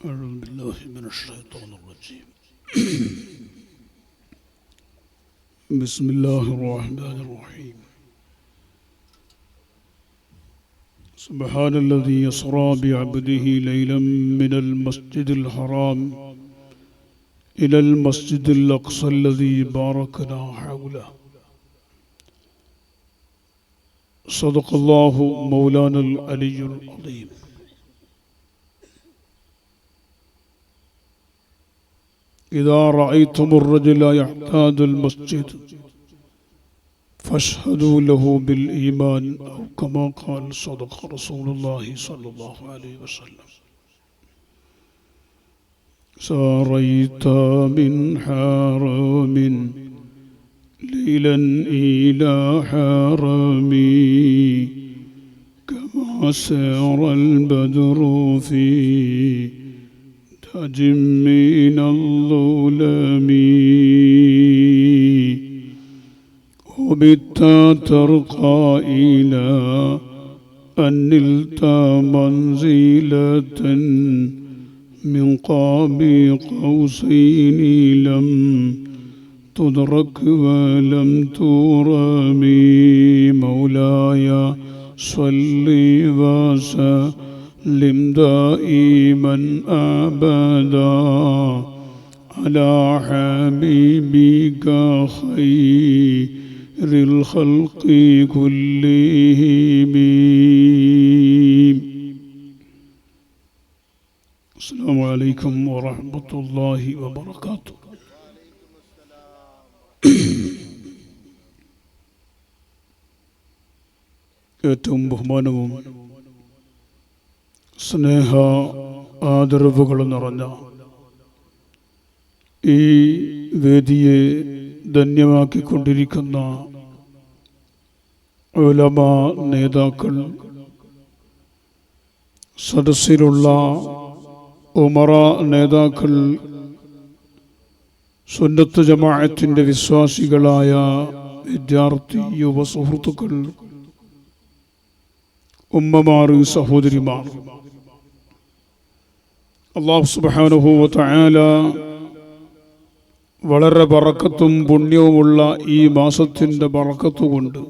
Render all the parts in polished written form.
أعوذ بالله من الشيطان الرجيم بسم الله الرحمن الرحيم سبحان الذي يسرى بعبده ليلا من المسجد الحرام إلى المسجد الأقصى الذي باركنا حوله صدق الله مولانا العلي العظيم. إذا رأيتم الرجل يحتاج المسجد فاشهدوا له بالإيمان أو كما قال صدق رسول الله صلى الله عليه وسلم. ساريت من حرم ليلا إلى حرمي كما سار البدر في تاج من الظلم وبت ترقى إلى أن نلت منزلة من قاب قوسين لم تدرك ولم ترمي. مولاي صل وسلم دائما أبدا على حبيبك خير الخلق كلهم. السلام عليكم ورحمة الله وبركاته. ഏറ്റവും ബഹുമാനവും സ്നേഹ ആദരവുകളും നിറഞ്ഞ ഈ വേദിയെ ധന്യമാക്കിക്കൊണ്ടിരിക്കുന്ന ഉലമാ നേതാക്കൾ, സദസ്സിലുള്ള ഉമറ നേതാക്കൾ, സുന്നത്ത് ജമാഅത്തിന്റെ വിശ്വാസികളായ വിദ്യാർത്ഥി യുവ സുഹൃത്തുക്കൾ, ഉമ്മമാർ, സഹോദരിമാർ, അല്ലാഹു സുബ്ഹാനഹു വ തആല വളരെ ബറക്കത്തും പുണ്യവുമുള്ള ഈ മാസത്തിൻ്റെ ബറക്കത്ത് കൊണ്ട്,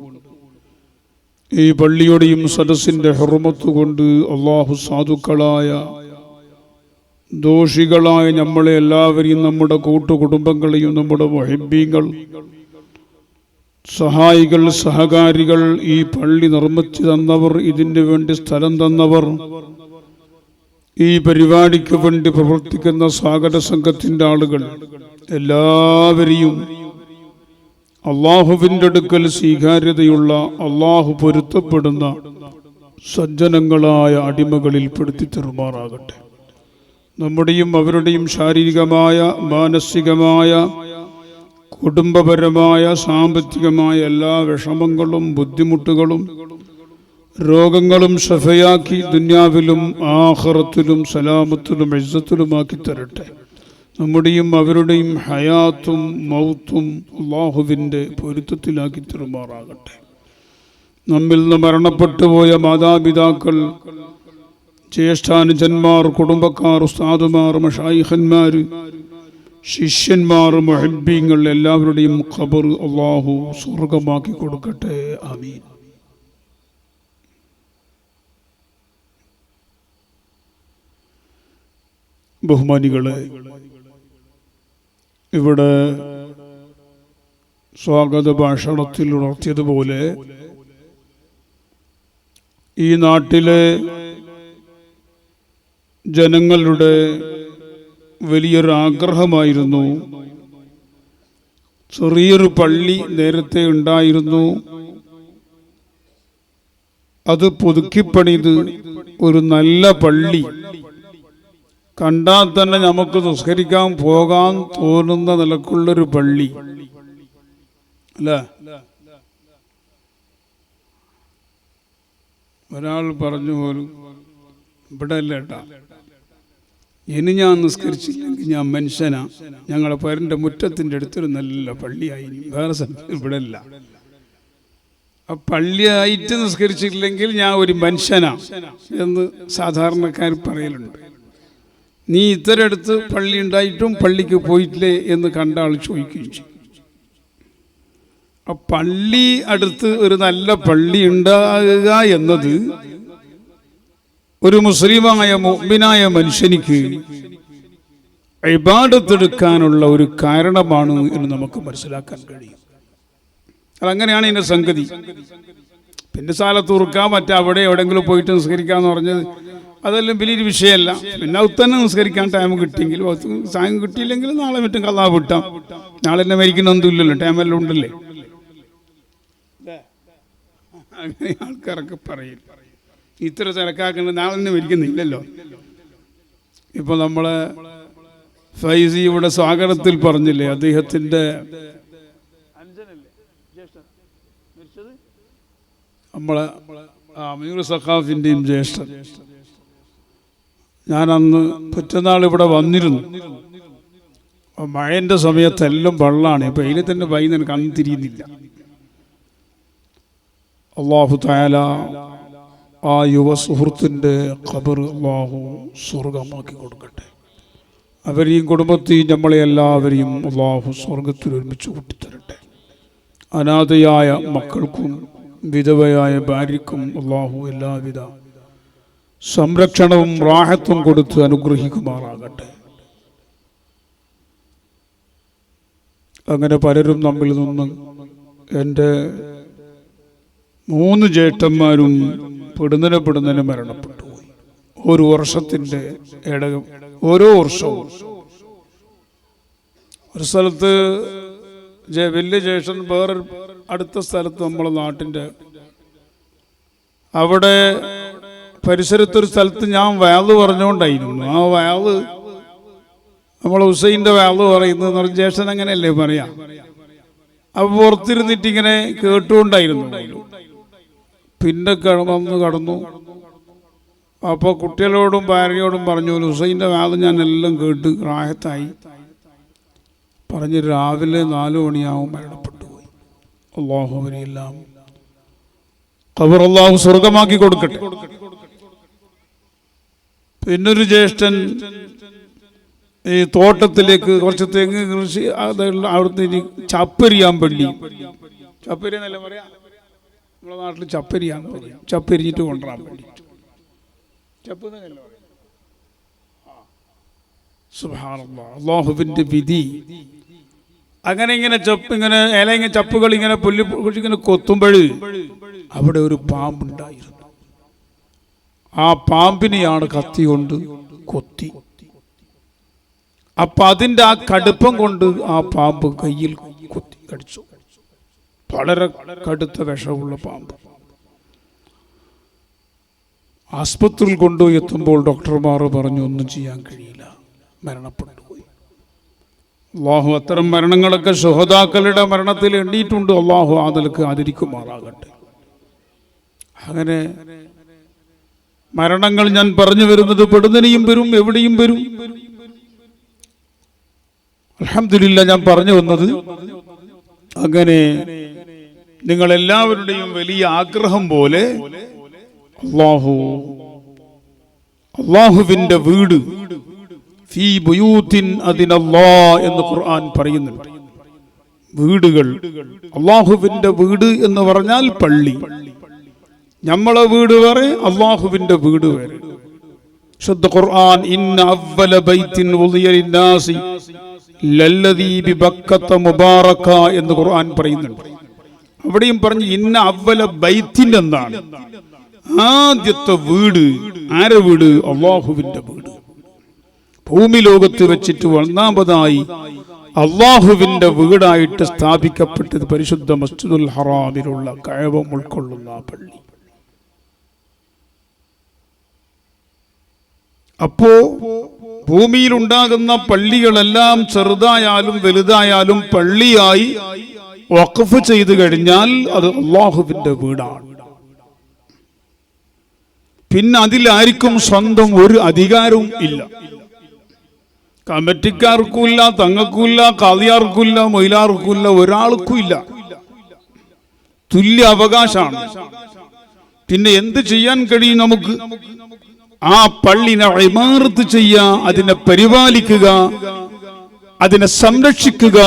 ഈ പള്ളിയുടെയും സദസ്സിൻ്റെ ഹുർമത്ത് കൊണ്ട് അല്ലാഹു സാധുക്കളായ ദോഷികളായ നമ്മളെ എല്ലാവരെയും, നമ്മുടെ കൂട്ടുകുടുംബങ്ങളെയും, നമ്മുടെ മുഹിബ്ബീങ്ങൾ, സഹായികൾ, സഹകാരികൾ, ഈ പള്ളി നിർമ്മിച്ചു തന്നവർ, ഇതിനു വേണ്ടി സ്ഥലം തന്നവർ, ഈ പരിപാടിക്ക് വേണ്ടി പ്രവർത്തിക്കുന്ന സ്വാഗത സംഘത്തിൻ്റെ ആളുകൾ, എല്ലാവരെയും അള്ളാഹുവിൻ്റെ അടുക്കൽ സ്വീകാര്യതയുള്ള, അള്ളാഹു പൊരുത്തപ്പെടുന്ന സജ്ജനങ്ങളായ അടിമകളിൽ പെടുത്തി തെരുമാറാകട്ടെ. നമ്മുടെയും അവരുടെയും ശാരീരികമായ, മാനസികമായ, കുടുംബപരമായ, സാമ്പത്തികമായ എല്ലാ വിഷമങ്ങളും ബുദ്ധിമുട്ടുകളും രോഗങ്ങളും ശഫയാക്കി ദുനിയാവിലും ആഖിറത്തിലും സലാമത്തിലും ഇസ്സത്തിലുമാക്കി തരട്ടെ. നമ്മുടെയും അവരുടെയും ഹയാത്തും മൗത്തും അള്ളാഹുവിൻ്റെ പൊരുത്തത്തിലാക്കി തെരുമാറാകട്ടെ. നമ്മിൽ നിന്ന് മരണപ്പെട്ടു പോയ മാതാപിതാക്കൾ, ജ്യേഷ്ഠാനുജന്മാർ, കുടുംബക്കാർ, ഉസ്താദുമാർ, മശായിഖന്മാർ, ശിഷ്യന്മാർ, മുഹിബ്ബീങ്ങൾ എല്ലാവരുടെയും ഖബർ അള്ളാഹു സ്വർഗമാക്കി കൊടുക്കട്ടെ. ആമീൻ. ബഹുമാനികളെ, ഇവിടെ സ്വാഗത ഭാഷണത്തിൽ ഉണർത്തിയതുപോലെ ഈ നാട്ടിലെ ജനങ്ങളുടെ വലിയൊരു ആഗ്രഹമായിരുന്നു. ചെറിയൊരു പള്ളി നേരത്തെ ഉണ്ടായിരുന്നു, അത് പുതുക്കിപ്പണിത് ഒരു നല്ല പള്ളി, കണ്ടാൽ തന്നെ നമുക്ക് നിസ്കരിക്കാൻ പോകാൻ തോന്നുന്ന നിലക്കുള്ളൊരു പള്ളി അല്ലേ? ഒരാൾ പറഞ്ഞു പോലും, ഇവിടെ അല്ല ഏട്ടാ, ഇനി ഞാൻ നിസ്കരിച്ചില്ലെങ്കിൽ ഞാൻ മനുഷ്യനാ, ഞങ്ങളുടെ പേരൻ്റെ മുറ്റത്തിൻ്റെ അടുത്തൊരു നല്ല പള്ളിയായി, വേറെ സ്ഥലത്ത് ഇവിടെ അല്ല. ആ പള്ളിയായിട്ട് നിസ്കരിച്ചില്ലെങ്കിൽ ഞാൻ ഒരു മനുഷ്യനാ എന്ന് സാധാരണക്കാർ പറയലുണ്ട്. നീ ഇത്തരം അടുത്ത് പള്ളി ഉണ്ടായിട്ടും പള്ളിക്ക് പോയിട്ടില്ലേ എന്ന് കണ്ട ആൾ ചോദിക്കുകയും ചെയ്യും. പള്ളി അടുത്ത് ഒരു നല്ല പള്ളി ഉണ്ടാകുക എന്നത് ഒരു മുസ്ലിമായ മുഅ്മിനായ മനുഷ്യനിക്ക് ഇബാദത്തെടുക്കാനുള്ള ഒരു കാരണമാണ് എന്ന് നമുക്ക് മനസ്സിലാക്കാൻ കഴിയും. അതങ്ങനെയാണ് ഇതിൻ്റെ സംഗതി. പിന്നെ സാലത്തൂർക്കാം മറ്റവിടെ എവിടെയെങ്കിലും പോയിട്ട് നിസ്കരിക്കാന്ന് പറഞ്ഞത് അതെല്ലാം വലിയൊരു വിഷയമല്ല. പിന്നെ ഉത്തന്നെ നിസ്കരിക്കാൻ ടൈം കിട്ടിയെങ്കിൽ സമയം കിട്ടിയില്ലെങ്കിൽ നാളെ മറ്റും കള്ളാ വിട്ടാം. നാളെ തന്നെ മരിക്കണമൊന്നും ഇല്ലല്ലോ, ടൈമെല്ലാം ഉണ്ടല്ലേ. അങ്ങനെ ആൾക്കാരൊക്കെ പറയും ഇത്ര തിരക്കാക്കുന്നത് നാളെ തന്നെ മരിക്കുന്നില്ലല്ലോ. ഇപ്പൊ നമ്മളെ ഫൈസി ഇവിടെ സ്വാഗതത്തിൽ പറഞ്ഞില്ലേ, അദ്ദേഹത്തിൻ്റെ നമ്മളെ അമീർ സഖാഫിൻ്റെയും ജ്യേഷ്ഠൻ. ഞാൻ അന്ന് പിറ്റന്നാൾ ഇവിടെ വന്നിരുന്നു. മഴൻ്റെ സമയത്തെല്ലാം വെള്ളമാണ്. ഇപ്പം അതിൽ തന്നെ വൈകുന്നേരം കണ്ണ് തിരിയുന്നില്ല. അല്ലാഹു തആല ആ യുവ സുഹൃത്തിൻ്റെ ഖബർ അല്ലാഹു സ്വർഗമാക്കി കൊടുക്കട്ടെ. അവരെയും കുടുംബത്തെയും നമ്മളെ എല്ലാവരെയും അല്ലാഹു സ്വർഗത്തിൽ ഒരുമിച്ച് കൂട്ടിത്തരട്ടെ. അനാഥയായ മക്കൾക്കും വിധവയായ ഭാര്യയ്ക്കും അല്ലാഹു എല്ലാവിധ സംരക്ഷണവും റാഹത്തും കൊടുത്ത് അനുഗ്രഹിക്കുമാറാകട്ടെ. അങ്ങനെ പലരും നമ്മിൽ നിന്ന് എൻ്റെ 3 ജ്യേഷ്ഠന്മാരും പെടുന്നനെ മരണപ്പെട്ടു പോയി. ഒരു വർഷത്തിൻ്റെ ഇടകം ഓരോ വർഷവും ഒരു സ്ഥലത്ത് വലിയ ജ്യേഷ്ഠൻ വേറെ അടുത്ത സ്ഥലത്ത് നമ്മളെ നാട്ടിൻ്റെ അവിടെ പരിസരത്തൊരു സ്ഥലത്ത് ഞാൻ വയല് പറഞ്ഞുകൊണ്ടായിരുന്നു. ആ വയല് നമ്മളെ ഹുസൈൻ്റെ വയല് പറയുന്നത് പറഞ്ഞ ജ്യേഷ്ഠൻ അങ്ങനെയല്ലേ പറയാം. അപ്പോൾ പുറത്തിരുന്നിട്ടിങ്ങനെ കേട്ടുകൊണ്ടായിരുന്നു. പിന്നെ വന്ന് കടന്നു. അപ്പോൾ കുട്ടികളോടും ഭാര്യയോടും പറഞ്ഞു, ഹുസൈൻ്റെ വയല് ഞാൻ എല്ലാം കേട്ട് റാഹത്തായി പറഞ്ഞ് രാവിലെ 4 മണിയാവും മരണപ്പെട്ടു പോയി. അല്ലാഹു അവരെല്ലാം ഖബർ അല്ലാഹു സ്വർഗമാക്കി കൊടുക്കട്ടെ. പിന്നൊരു ജ്യേഷ്ഠൻ ഈ തോട്ടത്തിലേക്ക് കുറച്ച് തെങ്ങ് കൃഷി അവിടുത്തെ ഇനി ചപ്പരിയാൻ പള്ളി, ചപ്പരി എന്നല്ല പറയാ, നമ്മുടെ നാട്ടിൽ ചപ്പരിയാൻ പറയും, ചപ്പരിഞ്ഞിട്ട് കൊണ്ടുവരാൻ വേണ്ടി ചപ്പ് എന്നല്ല പറയാം. സുബ്ഹാനല്ലാഹ്, അല്ലാഹുവിൻ്റെ വിധി. അങ്ങനെ ഇങ്ങനെ ഇങ്ങനെ ഇല ഇങ്ങനെ ചപ്പുകൾ ഇങ്ങനെ പുല്ല് ഇങ്ങനെ കൊത്തുമ്പോൾ അവിടെ ഒരു പാമ്പുണ്ടായിരുന്നു. ആ പാമ്പിനെയാണ് കത്തി കൊണ്ട് കൊത്തി. അപ്പൊ അതിൻ്റെ ആ കടുപ്പം കൊണ്ട് ആ പാമ്പ് കയ്യിൽ കൊത്തി കടിച്ചു. വളരെ കടുത്ത വിഷമുള്ള പാമ്പ്. ആസ്പത്രിയിൽ കൊണ്ടുപോയി എത്തുമ്പോൾ ഡോക്ടർമാർ പറഞ്ഞു ഒന്നും ചെയ്യാൻ കഴിയില്ല, മരണപ്പെട്ടു പോയി. അല്ലാഹു അത്തരം മരണങ്ങളൊക്കെ ശുഹദാക്കളുടെ മരണത്തിൽ എണ്ണിയിട്ടുണ്ട്. അല്ലാഹു അതിലേക്ക് ആദരിക്കുമാറാകട്ടെ. അങ്ങനെ മരണങ്ങൾ ഞാൻ പറഞ്ഞു വരുന്നത് പെടുന്നതിനെയും വരും, എവിടെയും വരും. അൽഹംദുലില്ലാഹ്, ഞാൻ പറഞ്ഞു വന്നത് അങ്ങനെ നിങ്ങളെല്ലാവരുടെയും വലിയ ആഗ്രഹം പോലെ അല്ലാഹുവിൻ്റെ വീട് ഫീ ബുയൂത്തിൻ അദിനല്ലാഹ് എന്ന് ഖുർആൻ പറയുന്നുണ്ട്. വീടുകൾ, അല്ലാഹുവിൻ്റെ വീട് എന്ന് പറഞ്ഞാൽ പള്ളി. നമ്മളെ വീട് വേറെ, അല്ലാഹുവിൻ്റെ വീട് വേറെ. ശുദ്ധ ഖുർആൻ ഇന്ന അവ്വല ബൈത്തിൻ വുദിയ ലിന്നാസി ലല്ലദീ ബിബക്കത മുബാറക എന്ന് ഖുർആൻ പറയുന്നുണ്ട്. അവിടെയും പറഞ്ഞു ഇന്ന അവ്വല ബൈത്തിൻ എന്നാണ്. ആദ്യത്തെ വീട് ആരെ വീട്? അല്ലാഹുവിൻ്റെ വീട്. ഭൂമി ലോകത്ത് വെച്ചിട്ട് ഒന്നാമതായി അല്ലാഹുവിൻ്റെ വീടായിട്ട് സ്ഥാപിക്കപ്പെട്ടത് പരിശുദ്ധ മസ്ജിദുൽ ഹറാമിലുള്ള കഅബ ഉൾക്കൊള്ളുന്ന പള്ളി. അപ്പോ ഭൂമിയിൽ ഉണ്ടാകുന്ന പള്ളികളെല്ലാം ചെറുതായാലും വലുതായാലും പള്ളിയായി വഖഫ് ചെയ്തു കഴിഞ്ഞാൽ അത് അല്ലാഹുവിൻ്റെ വീടാണ്. പിന്നെ അതിലാർക്കും സ്വന്തം ഒരു അധികാരവും ഇല്ല. കമ്മിറ്റിക്കാർക്കുമില്ല, തങ്ങൾക്കുമില്ല, ഖാദിയാർക്കുമില്ല, മൊയിലാർക്കുമില്ല, ഒരാൾക്കുമില്ല. തുല്യ അവകാശമാണ്. പിന്നെ എന്ത് ചെയ്യാൻ കഴിയും നമുക്ക്? ആ പള്ളിനെ ഇമാറത്ത് ചെയ്യുക, അതിനെ പരിപാലിക്കുക, അതിനെ സംരക്ഷിക്കുക.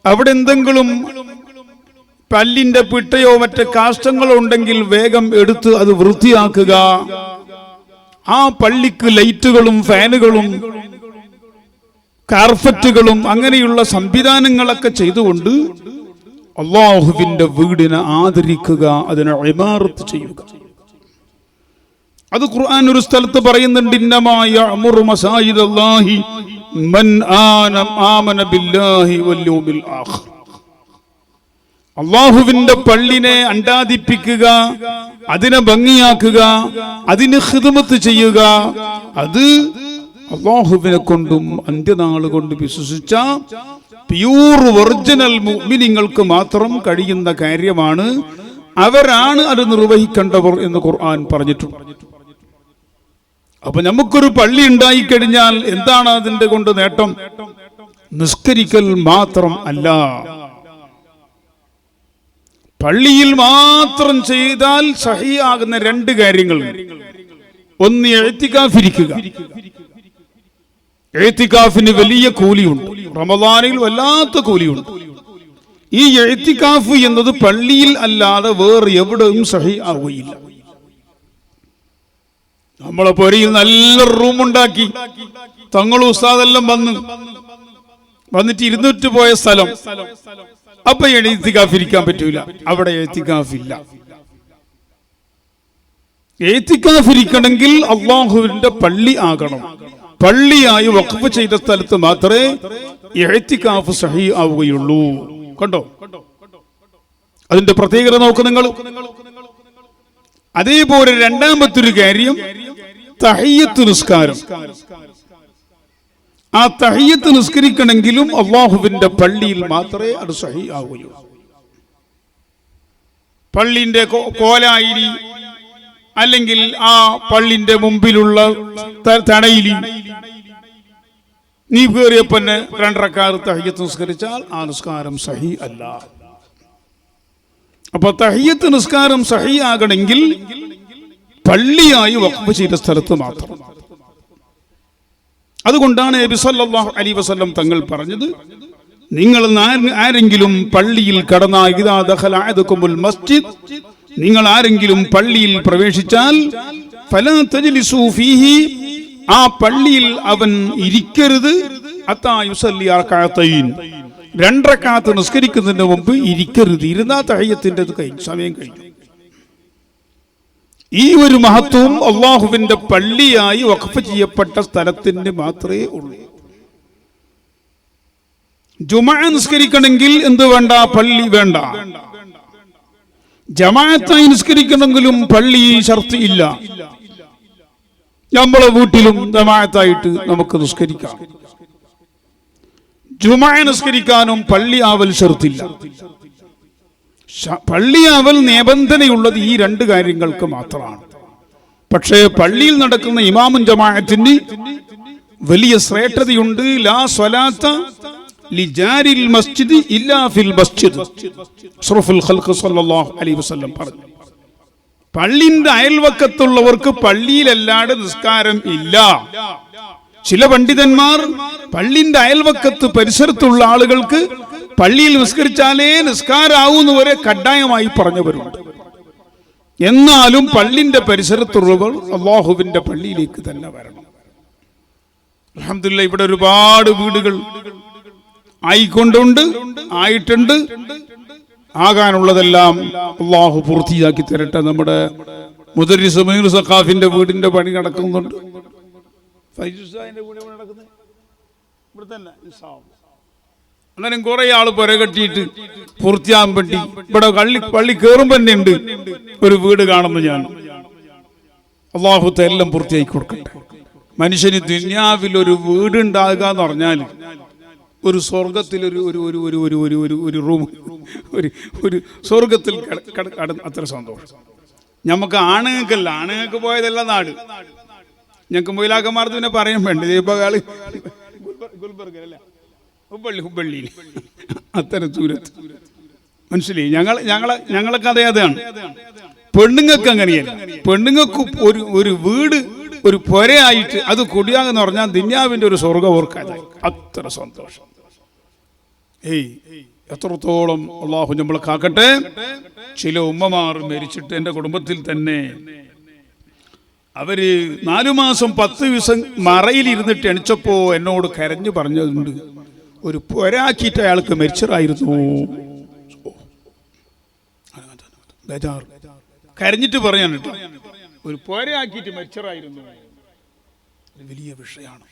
അവിടെ എന്തെങ്കിലും പല്ലിന്റെ പിട്ടയോ മറ്റ് കാഷ്ടങ്ങളോ ഉണ്ടെങ്കിൽ വേഗം എടുത്ത് അത് വൃത്തിയാക്കുക. ആ പള്ളിക്ക് ലൈറ്റുകളും ഫാനുകളും കാർപ്പറ്റുകളും അങ്ങനെയുള്ള സംവിധാനങ്ങളൊക്കെ ചെയ്തുകൊണ്ട് അല്ലാഹുവിന്റെ വീടിനെ ആദരിക്കുക, അതിനെ ഇമാറത്ത് ചെയ്യുക. അത് ഖുർആൻ ഒരു സ്ഥലത്ത് പറയുന്നുണ്ട്, ഇന്നമാ യഅ്മുറു മസാജിദല്ലാഹി മൻ ആമന ബില്ലാഹി വൽ യൗമിൽ ആഖിർ. അല്ലാഹുവിന്റെ പള്ളിനെ അണ്ടാദിപ്പിക്കുക, അതിനെ ഭംഗിയാക്കുക, അതിന് ഖിദ്മത്ത് ചെയ്യുക, അത് അല്ലാഹുവിനെ കൊണ്ടും അന്ത്യനാൾ കൊണ്ട് വിശ്വസിച്ച പ്യൂർ ഒറിജിനൽ മുഅ്മിനീങ്ങൾക്ക് മാത്രം കഴിയുന്ന കാര്യമാണ്. അവരാണ് അത് നിർവഹിക്കേണ്ടവർ എന്ന് ഖുർആൻ പറഞ്ഞിട്ടുണ്ട്. അപ്പൊ നമുക്കൊരു പള്ളി ഉണ്ടായിക്കഴിഞ്ഞാൽ എന്താണ് അതിന്റെ കൊണ്ട് നേട്ടം? നിസ്കരിക്കൽ മാത്രം അല്ല, പള്ളിയിൽ മാത്രം ചെയ്താൽ സഹിയാകുന്ന രണ്ട് കാര്യങ്ങൾ. ഒന്ന്, ഇഅ്തികാഫിരിക്കുക. ഇഅ്തികാഫിന് വലിയ കൂലിയുണ്ട്, റമദാനിൽ വല്ലാത്ത കൂലിയുണ്ട്. ഈ ഇഅ്തികാഫ് എന്നത് പള്ളിയിൽ അല്ലാതെ വേറെ എവിടെയും സഹിയാവുകയില്ല. നമ്മളെ പൊരയിൽ നല്ല റൂമുണ്ടാക്കി തങ്ങളും ഉസ്താദെല്ലാം വന്നിട്ട് ഇരുന്നിട്ട് പോയ സ്ഥലം, അപ്പൊ ഇഅ്തികാഫിരിക്കാൻ പറ്റൂല, അവിടെ ഇഅ്തികാഫില്ല. ഇഅ്തികാഫിരിക്കണമെങ്കിൽ അല്ലാഹുവിന്റെ പള്ളി ആകണം. പള്ളിയായി വഖഫ് ചെയ്ത സ്ഥലത്ത് മാത്രമേ ഇഅ്തികാഫ് സഹീഹ് ആവുകയുള്ളൂ. കണ്ടോ അതിന്റെ പ്രത്യേകത നോക്ക് നിങ്ങൾ. അതേപോലെ രണ്ടാമത്തൊരു കാര്യം, തഹിയ്യത്ത് നിസ്കാരം. ആ തഹിയ്യത്ത് നിസ്കരിക്കണമെങ്കിലും അല്ലാഹുവിന്റെ പള്ളിയിൽ മാത്രമേ അത് സഹീഹ് ആവുകയുള്ളൂ. പള്ളിന്റെ കോലായിരി അല്ലെങ്കിൽ ആ പള്ളിന്റെ മുമ്പിലുള്ള തടയിലി നീ കയറിയപ്പന്നെ 2 റക്അത്ത് തഹിയ്യത്ത് നിസ്കരിച്ചാൽ ആ നിസ്കാരം സഹീഹ് അല്ല. അപ്പൊ തഹിയ്യത്ത് നിസ്കാരം സഹീഹ് ആകണമെങ്കിൽ പള്ളിയായി വഖഫ് ചെയ്ത സ്ഥലത്ത് മാത്രം. അതുകൊണ്ടാണ് നബി സല്ലല്ലാഹു അലൈഹി വസല്ലം തങ്ങൾ പറഞ്ഞത്, നിങ്ങൾ ആരെങ്കിലും പള്ളിയിൽ കടന്നാൽ, ഇദാ ദഖല അഹദുകുമുൽ മസ്ജിദ്, നിങ്ങൾ ആരെങ്കിലും പള്ളിയിൽ പ്രവേശിച്ചാൽ ഫലാ തജ്ലിസൂ ഫീഹി, ആ പള്ളിയിൽ അവൻ ഇരിക്കരുത്, ഹത്താ യുസല്ലി റക്അത്തൈൻ, 2 റക്അത്ത് നിസ്കരിക്കുന്നതിന് മുമ്പ് ഇരിക്കരുത്. ഇരുന്നാ തഹിയ്യത്തിന്റെ സമയം കഴിഞ്ഞു. ഈ ഒരു മഹത്വം അല്ലാഹുവിന്റെ പള്ളിയായി വഖഫ് ചെയ്യപ്പെട്ട സ്ഥലത്തിന് മാത്രമേ ഉള്ളൂ. ജുമുഅ നിസ്കരിക്കണമെങ്കിൽ എന്ത് വേണ്ട? പള്ളി വേണ്ട. ജമാഅത്തായി നിസ്കരിക്കണമെങ്കിലും പള്ളി ഷർത്ത് ഇല്ല. നമ്മളെ വീട്ടിലും ജമാഅത്തായിട്ട് നമുക്ക് നിസ്കരിക്കാം. ജുമുഅ നിസ്കരിക്കാനും പള്ളി ആവൽ ഷർത്തില്ല. പള്ളിയാവൽ നിബന്ധനയുള്ളത് ഈ 2 കാര്യങ്ങൾക്ക് മാത്രമാണ്. പക്ഷേ പള്ളിയിൽ നടക്കുന്ന ഇമാമും ജമാഅത്തിന് വലിയ ശ്രേഷ്ഠതയുണ്ട്. ലാ സ്വലാത്ത ലിജാരിൽ മസ്ജിദ് ഇല്ലാ ഫിൽ മസ്ജിദ്, അഷ്റഫുൽ ഖൽഖ് സല്ലല്ലാഹു അലൈഹി വസല്ലം പറഞ്ഞു. പള്ളിന്റെ അയൽവക്കത്തുള്ളവർക്ക് പള്ളിയിലല്ലാതെ നിസ്കാരം ഇല്ല. ചില പണ്ഡിതന്മാർ പള്ളിന്റെ അയൽവക്കത്ത് പരിസരത്തുള്ള ആളുകൾക്ക് പള്ളിയിൽ നിസ്കരിച്ചാലേ നിസ്കാരാവുന്ന വരെ കഡ്ഡായമായി പറഞ്ഞവരുണ്ട്. എന്നാലും പള്ളിന്റെ പരിസരത്തുള്ളവർ അല്ലാഹുവിന്റെ പള്ളിയിലേക്ക് തന്നെ വരണം. അൽഹംദുലില്ലാഹ് ഇവിടെ ഒരുപാട് വീടുകൾ ആയിട്ടുണ്ട്. ആകാനുള്ളതെല്ലാം അല്ലാഹു പൂർത്തിയാക്കി തരട്ടെ. നമ്മുടെ മുദരിസ് മീർ സഖാഫിന്റെ വീടിന്റെ പണി നടക്കുന്നുണ്ട്. അങ്ങനെ കുറെ ആള് പുര കെട്ടിയിട്ട് പൂർത്തിയാകാൻ വേണ്ടി ഇവിടെ പള്ളി കയറുമ്പോ തന്നെ ഉണ്ട് ഒരു വീട് കാണുന്നു. ഞാൻ അല്ലാഹു എല്ലാം പൂർത്തിയാക്കി കൊടുക്കട്ടെ. മനുഷ്യന് ദുനിയാവിൽ ഒരു വീട് ഉണ്ടാകുക എന്ന് പറഞ്ഞാൽ ഒരു സ്വർഗത്തിൽ ഒരു റൂം, ഒരു സ്വർഗത്തിൽ അത്ര സന്തോഷം. നമുക്ക് ആണുങ്ങൾക്ക് പോയതല്ല നാട്. ഞങ്ങൾക്ക് മൊയിലാക്കന്മാർക്ക് പിന്നെ പറയാൻ വേണ്ട. ദീപകാളി ഗുൽബർഗ ഹുബള്ളി അത്തരം ദൂരത്ത് മനസ്സിലായി. ഞങ്ങളെ കഥ അതാണ്. പെണ്ണുങ്ങൾക്ക് അങ്ങനെയല്ല. പെണ്ണുങ്ങൾക്ക് ഒരു വീട്, ഒരു പുരയായിട്ട് അത് കുടിയാന്ന് പറഞ്ഞാൽ ദുനിയാവിന്റെ ഒരു സ്വർഗ്ഗം ഓർക്കാൻ അത്ര സന്തോഷം. എത്രത്തോളം അള്ളാഹു നമ്മളെ കാക്കട്ടെ. ചില ഉമ്മമാർ മരിച്ചിട്ട് എൻ്റെ കുടുംബത്തിൽ തന്നെ അവര് 4 മാസം 10 ദിവസം മറയിലിരുന്നിട്ട് എണിച്ചപ്പോ എന്നോട് കരഞ്ഞു പറഞ്ഞതുണ്ട്, ഒരു പൊരാക്കിയിട്ട് അയാൾക്ക് മരിച്ചതായിരുന്നു. ബേജാർ കരഞ്ഞിട്ട് പറയാൻ കേട്ടോ, ഒരു പൊരയാക്കിയിട്ട് മരിച്ചതായിരുന്നു. വലിയ വിഷയമാണ്.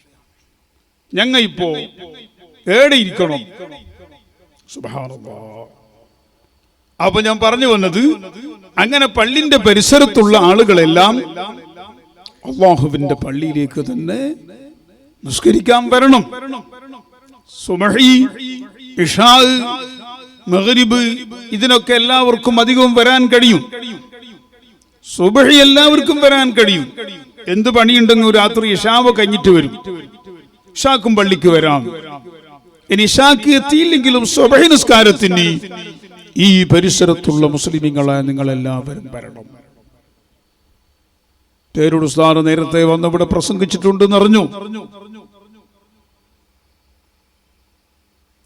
ഞങ്ങ ഇപ്പോ ഏടെ ഇരിക്കണം? സുബ്ഹാനല്ലാഹ്. അപ്പൊ ഞാൻ പറഞ്ഞു വന്നത്, അങ്ങനെ പള്ളിന്റെ പരിസരത്തുള്ള ആളുകളെല്ലാം അള്ളാഹുവിന്റെ പള്ളിയിലേക്ക് തന്നെ നിസ്കരിക്കാൻ വരണം. സുബ്ഹി, ഇശാ, മഗ്രിബ് ഇതിനൊക്കെ എല്ലാവർക്കും അധികവും വരാൻ കഴിയും. സുബ്ഹി എല്ലാവർക്കും വരാൻ കഴിയും. എന്ത് പണിയുണ്ടെങ്കിൽ രാത്രി ഇശാവ് കഴിഞ്ഞിട്ട് വരും, ഇശാക്കും പള്ളിക്ക് വരാം. ഇനി ഇശാക്ക് എത്തിയില്ലെങ്കിലും സുബ്ഹി നിസ്കാരത്തിന് ഈ പരിസരത്തുള്ള മുസ്ലിമീങ്ങളെ നിങ്ങളെല്ലാവരും വരണം. തേരൂർ ഉസ്താദ് നേരത്തെ വന്നിവിടെ പ്രസംഗിച്ചിട്ടുണ്ടെന്ന് അറിഞ്ഞു.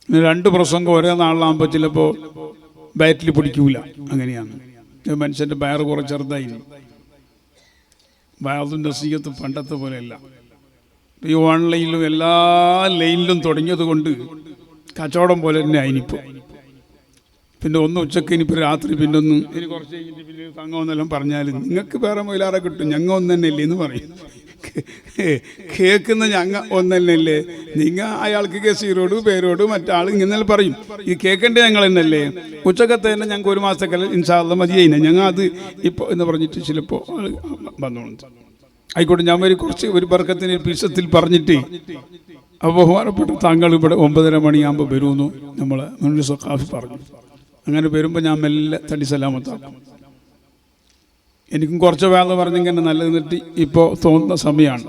2 പ്രസംഗം ഒരേ നാളിലാകുമ്പോൾ ചിലപ്പോൾ ബാറ്റിൽ പിടിക്കൂല. അങ്ങനെയാണ്. മനുഷ്യന്റെ വയറ് കുറെ ചെറുതായി. വയറിന്റെ നസീഹത്ത് പണ്ടത്തെ പോലെയല്ല. ഈ ഓൺലൈനിലും എല്ലാ ലൈനിലും തുടങ്ങിയത് കൊണ്ട് കച്ചവടം പോലെ തന്നെ ആയിനിപ്പോൾ. പിന്നെ ഒന്ന് ഉച്ചക്ക് ഇനിയിപ്പോൾ രാത്രി പിന്നെ ഒന്ന് ഇനി കുറച്ച് കഴിഞ്ഞിട്ട് പിന്നെ തങ്ങമെന്നെല്ലാം പറഞ്ഞാൽ നിങ്ങൾക്ക് വേറെ മൊയിലാറെ കിട്ടും, ഞങ്ങ ഒന്ന് തന്നെയല്ലേ എന്ന് പറയും. കേൾക്കുന്ന ഞങ്ങ ഒന്നല്ലേ, നിങ്ങൾ അയാൾക്ക് കേസീറോട് പേരോട് മറ്റാൾ ഇങ്ങനെ പറയും. ഈ കേൾക്കേണ്ട ഞങ്ങൾ തന്നെയല്ലേ, ഉച്ചക്കത്തെ തന്നെ ഞങ്ങൾക്ക് 1 മാസത്തേക്കല്ല ഇൻഷാ അല്ലാഹ് മതിയായില്ല, ഞങ്ങൾ അത് ഇപ്പോൾ എന്ന് പറഞ്ഞിട്ട് ചിലപ്പോൾ വന്നോളും. ആയിക്കോട്ടെ, ഞാൻ ഒരു ബർക്കത്തിന് പീസത്തിൽ പറഞ്ഞിട്ട് അപ്പോൾ ബഹുമാനപ്പെട്ട താങ്കൾ ഇവിടെ 9:30 മണിയാകുമ്പോൾ വരുമെന്നു നമ്മൾ മുൻപ് സഖാഫി പറഞ്ഞു. അങ്ങനെ വരുമ്പോൾ ഞാൻ മെല്ലെ തടി സലാമത്താക്കും. എനിക്കും കുറച്ച് വേള പറഞ്ഞിങ്ങനെ നല്ല നിന്നിട്ട് ഇപ്പോൾ തോന്നുന്ന സമയമാണ്.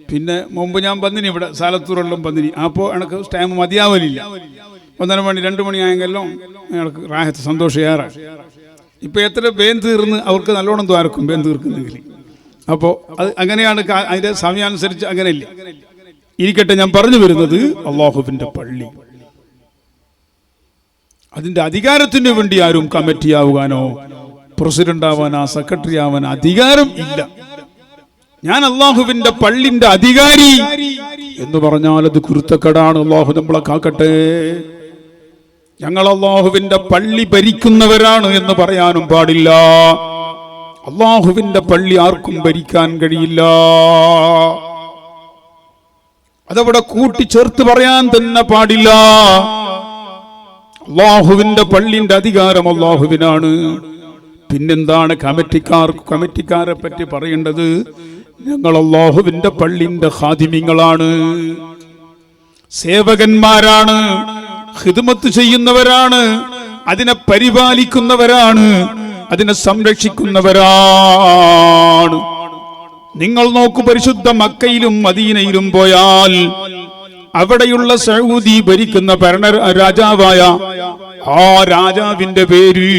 പിന്നെ മുമ്പ് ഞാൻ വന്നിനി ഇവിടെ സാലത്തൂരെല്ലാം വന്നിനി. അപ്പോൾ എനിക്ക് ടൈം മതിയാവലില്ല. 1:30 മണി 2 മണി ആയെങ്കിലും ഞങ്ങൾക്ക് റാഹത്ത് സന്തോഷമേറെ. ഇപ്പോൾ എത്ര വേൻ തീർന്ന് അവർക്ക് നല്ലോണം ദ്വാരക്കും വേൻ തീർക്കുന്നെങ്കിൽ. അപ്പോൾ അത് അങ്ങനെയാണ്, അതിൻ്റെ സമയാനുസരിച്ച് അങ്ങനെയില്ല. ഇരിക്കട്ടെ, ഞാൻ പറഞ്ഞു വരുന്നത് അള്ളാഹുവിൻ്റെ പള്ളി, അതിൻ്റെ അധികാരത്തിന് വേണ്ടി ആരും കമ്മിറ്റി ആവാനോ പ്രസിഡന്റ് ആവാനോ സെക്രട്ടറി ആവാനോ അധികാരം ഇല്ല. ഞാൻ അള്ളാഹുവിന്റെ പള്ളിന്റെ അധികാരി എന്ന് പറഞ്ഞാൽ അത് കുരുത്തക്കേടാണ്. അള്ളാഹു നമ്മളെ കാക്കട്ടെ. ഞങ്ങൾ അള്ളാഹുവിന്റെ പള്ളി ഭരിക്കുന്നവരാണ് എന്ന് പറയാനും പാടില്ല. അള്ളാഹുവിന്റെ പള്ളി ആർക്കും ഭരിക്കാൻ കഴിയില്ല. അതവിടെ കൂട്ടിച്ചേർത്ത് പറയാൻ തന്നെ പാടില്ല. അള്ളാഹുവിന്റെ പള്ളിന്റെ അധികാരം അള്ളാഹുവിനാണ്. പിന്നെന്താണ് കമ്മിറ്റിക്കാരെ പറ്റി പറയേണ്ടത്? ഞങ്ങൾ അള്ളാഹുവിന്റെ പള്ളിന്റെ ഖാദിമിങ്ങളാണ്, സേവകന്മാരാണ്, ഖിദ്മത്ത് ചെയ്യുന്നവരാണ്, അതിനെ പരിപാലിക്കുന്നവരാണ്, അതിനെ സംരക്ഷിക്കുന്നവരാണ്. നിങ്ങൾ നോക്കൂ, പരിശുദ്ധ മക്കയിലും മദീനയിലും പോയാൽ അവിടെയുള്ള സൗദി ഭരിക്കുന്ന രാജാവായ ആ രാജാവിന്റെ പേര്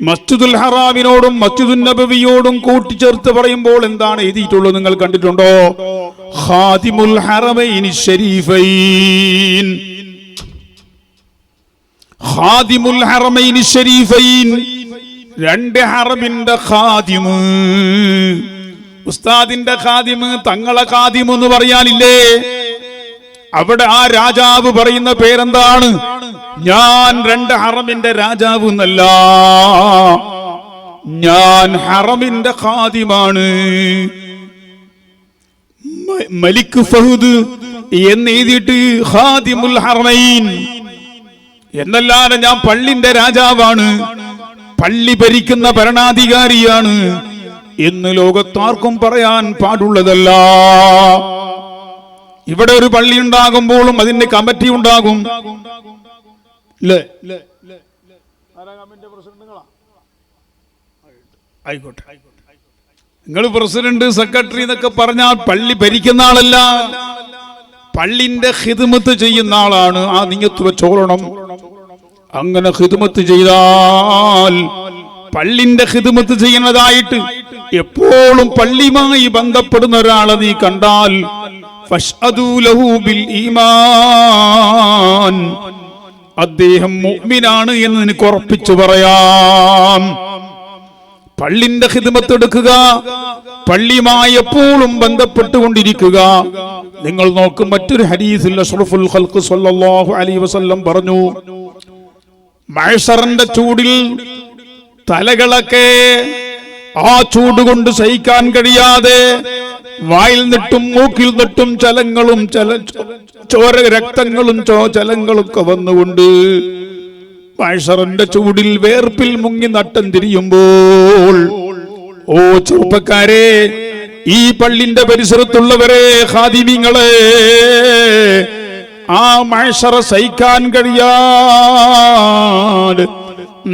മസ്ജിദുൽ ഹറാമിനോടും മസ്ജിദുൻ നബവിയോടും കൂട്ടിച്ചേർത്ത് പറയുമ്പോൾ എന്താണ് എഴുതിയിട്ടുള്ളത് നിങ്ങൾ കണ്ടിട്ടുണ്ടോ? ഖാദിമുൽ ഹറമൈനി ശരീഫൈൻ. ഖാദിമുൽ ഹറമൈനി ശരീഫൈൻ, 2 ഹറമിന്റെ ഖാദിമ്. ഉസ്താദിന്റെ ഖാദിമ്, തങ്ങളെ ഖാദിമ് എന്ന് പറയാനില്ലേ? അവിടെ ആ രാജാവ് പറയുന്ന പേരെന്താണ്? ഞാൻ 2 ഹറമിന്റെ രാജാവ് എന്നല്ല, ഞാൻ ഹറമിന്റെ ഖാദിമാണ്. മലിക് ഫഹദ് എന്ന് എഴുതിയിട്ട് ഖാദിമുൽ ഹറമൈൻ എന്നല്ലാതെ ഞാൻ പള്ളിന്റെ രാജാവാണ്, പള്ളി ഭരിക്കുന്ന ഭരണാധികാരിയാണ് എന്ന് ലോകത്താർക്കും പറയാൻ പാടുള്ളതല്ല. ഇവിടെ ഒരു പള്ളി ഉണ്ടാകുമ്പോഴും അതിന്റെ കമ്മിറ്റി ഉണ്ടാകും. ആയിക്കോട്ടെ, നിങ്ങൾ പ്രസിഡന്റ് സെക്രട്ടറി എന്നൊക്കെ പറഞ്ഞാൽ പള്ളി ഭരിക്കുന്ന ആളല്ല, പള്ളിന്റെ ഖിദ്മത്ത് ചെയ്യുന്ന ആളാണ്. ആ നിയത്ത് വെച്ചോളണം. അങ്ങനെ ഖിദ്മത്ത് ചെയ്താൽ പള്ളിന്റെ ഖിദ്മത്ത് ചെയ്യുന്നതായിട്ട് എപ്പോഴും പള്ളിയുമായി ബന്ധപ്പെടുന്ന ഒരാളെ നീ കണ്ടാൽ ഫശ്അദൂ ലഹു ബിൽ ഈമാൻ, അദ്ദേഹം മുഅ്മിനാണ് എന്ന് നിനക്ക് ഉറപ്പിച്ചു പറയാം. പള്ളിന്റെ ഖിദ്മത്ത് എടുക്കുക, പള്ളിയുമായി എപ്പോഴും ബന്ധപ്പെട്ടുകൊണ്ടിരിക്കുക. നിങ്ങൾ നോക്കും, മറ്റൊരു ഹദീസിൽ അഷ്റഫുൽ ഖൽഖ് സ്വല്ലല്ലാഹു അലൈഹി വസല്ലം പറഞ്ഞു, മഹ്ശറിന്റെ ചൂടിൽ തലകളൊക്കെ ആ ചൂട് കൊണ്ട് സഹിക്കാൻ കഴിയാതെ വായിൽ നിട്ടും മൂക്കിൽ നിട്ടും ചലങ്ങളും ചോര രക്തങ്ങളും ചലങ്ങളൊക്കെ വന്നുകൊണ്ട് മഹ്ശറിന്റെ ചൂടിൽ വേർപ്പിൽ മുങ്ങി നട്ടം തിരിയുമ്പോൾ, ഓ ചെറുപ്പക്കാരെ, ഈ പള്ളിന്റെ പരിസരത്തുള്ളവരെ, ഖാദിമീങ്ങളെ, ആ മഹ്ശറ സഹിക്കാൻ കഴിയാതെ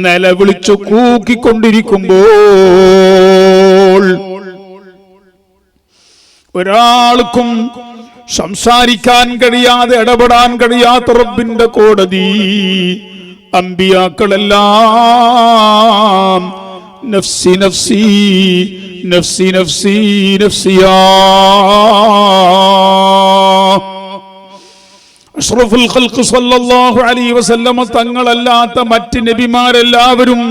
നിലവിളിച്ചു കൂക്കിക്കൊണ്ടിരിക്കുമ്പോൾ ഒരാൾക്കും സംസാരിക്കാൻ കഴിയാതെ ഇടപെടാൻ കഴിയാത്ത റബ്ബിന്റെ കോടതി, അമ്പിയാക്കളെല്ലാം നഫ്സി നഫ്സി നഫ്സി നഫ്സി നഫ്സിയാ. അഷ്റഫുൽ ഖൽഖ് സ്വല്ലല്ലാഹു അലൈഹി വസല്ലം തങ്ങളല്ലാത്ത മറ്റ് നബിമാരെല്ലാവരും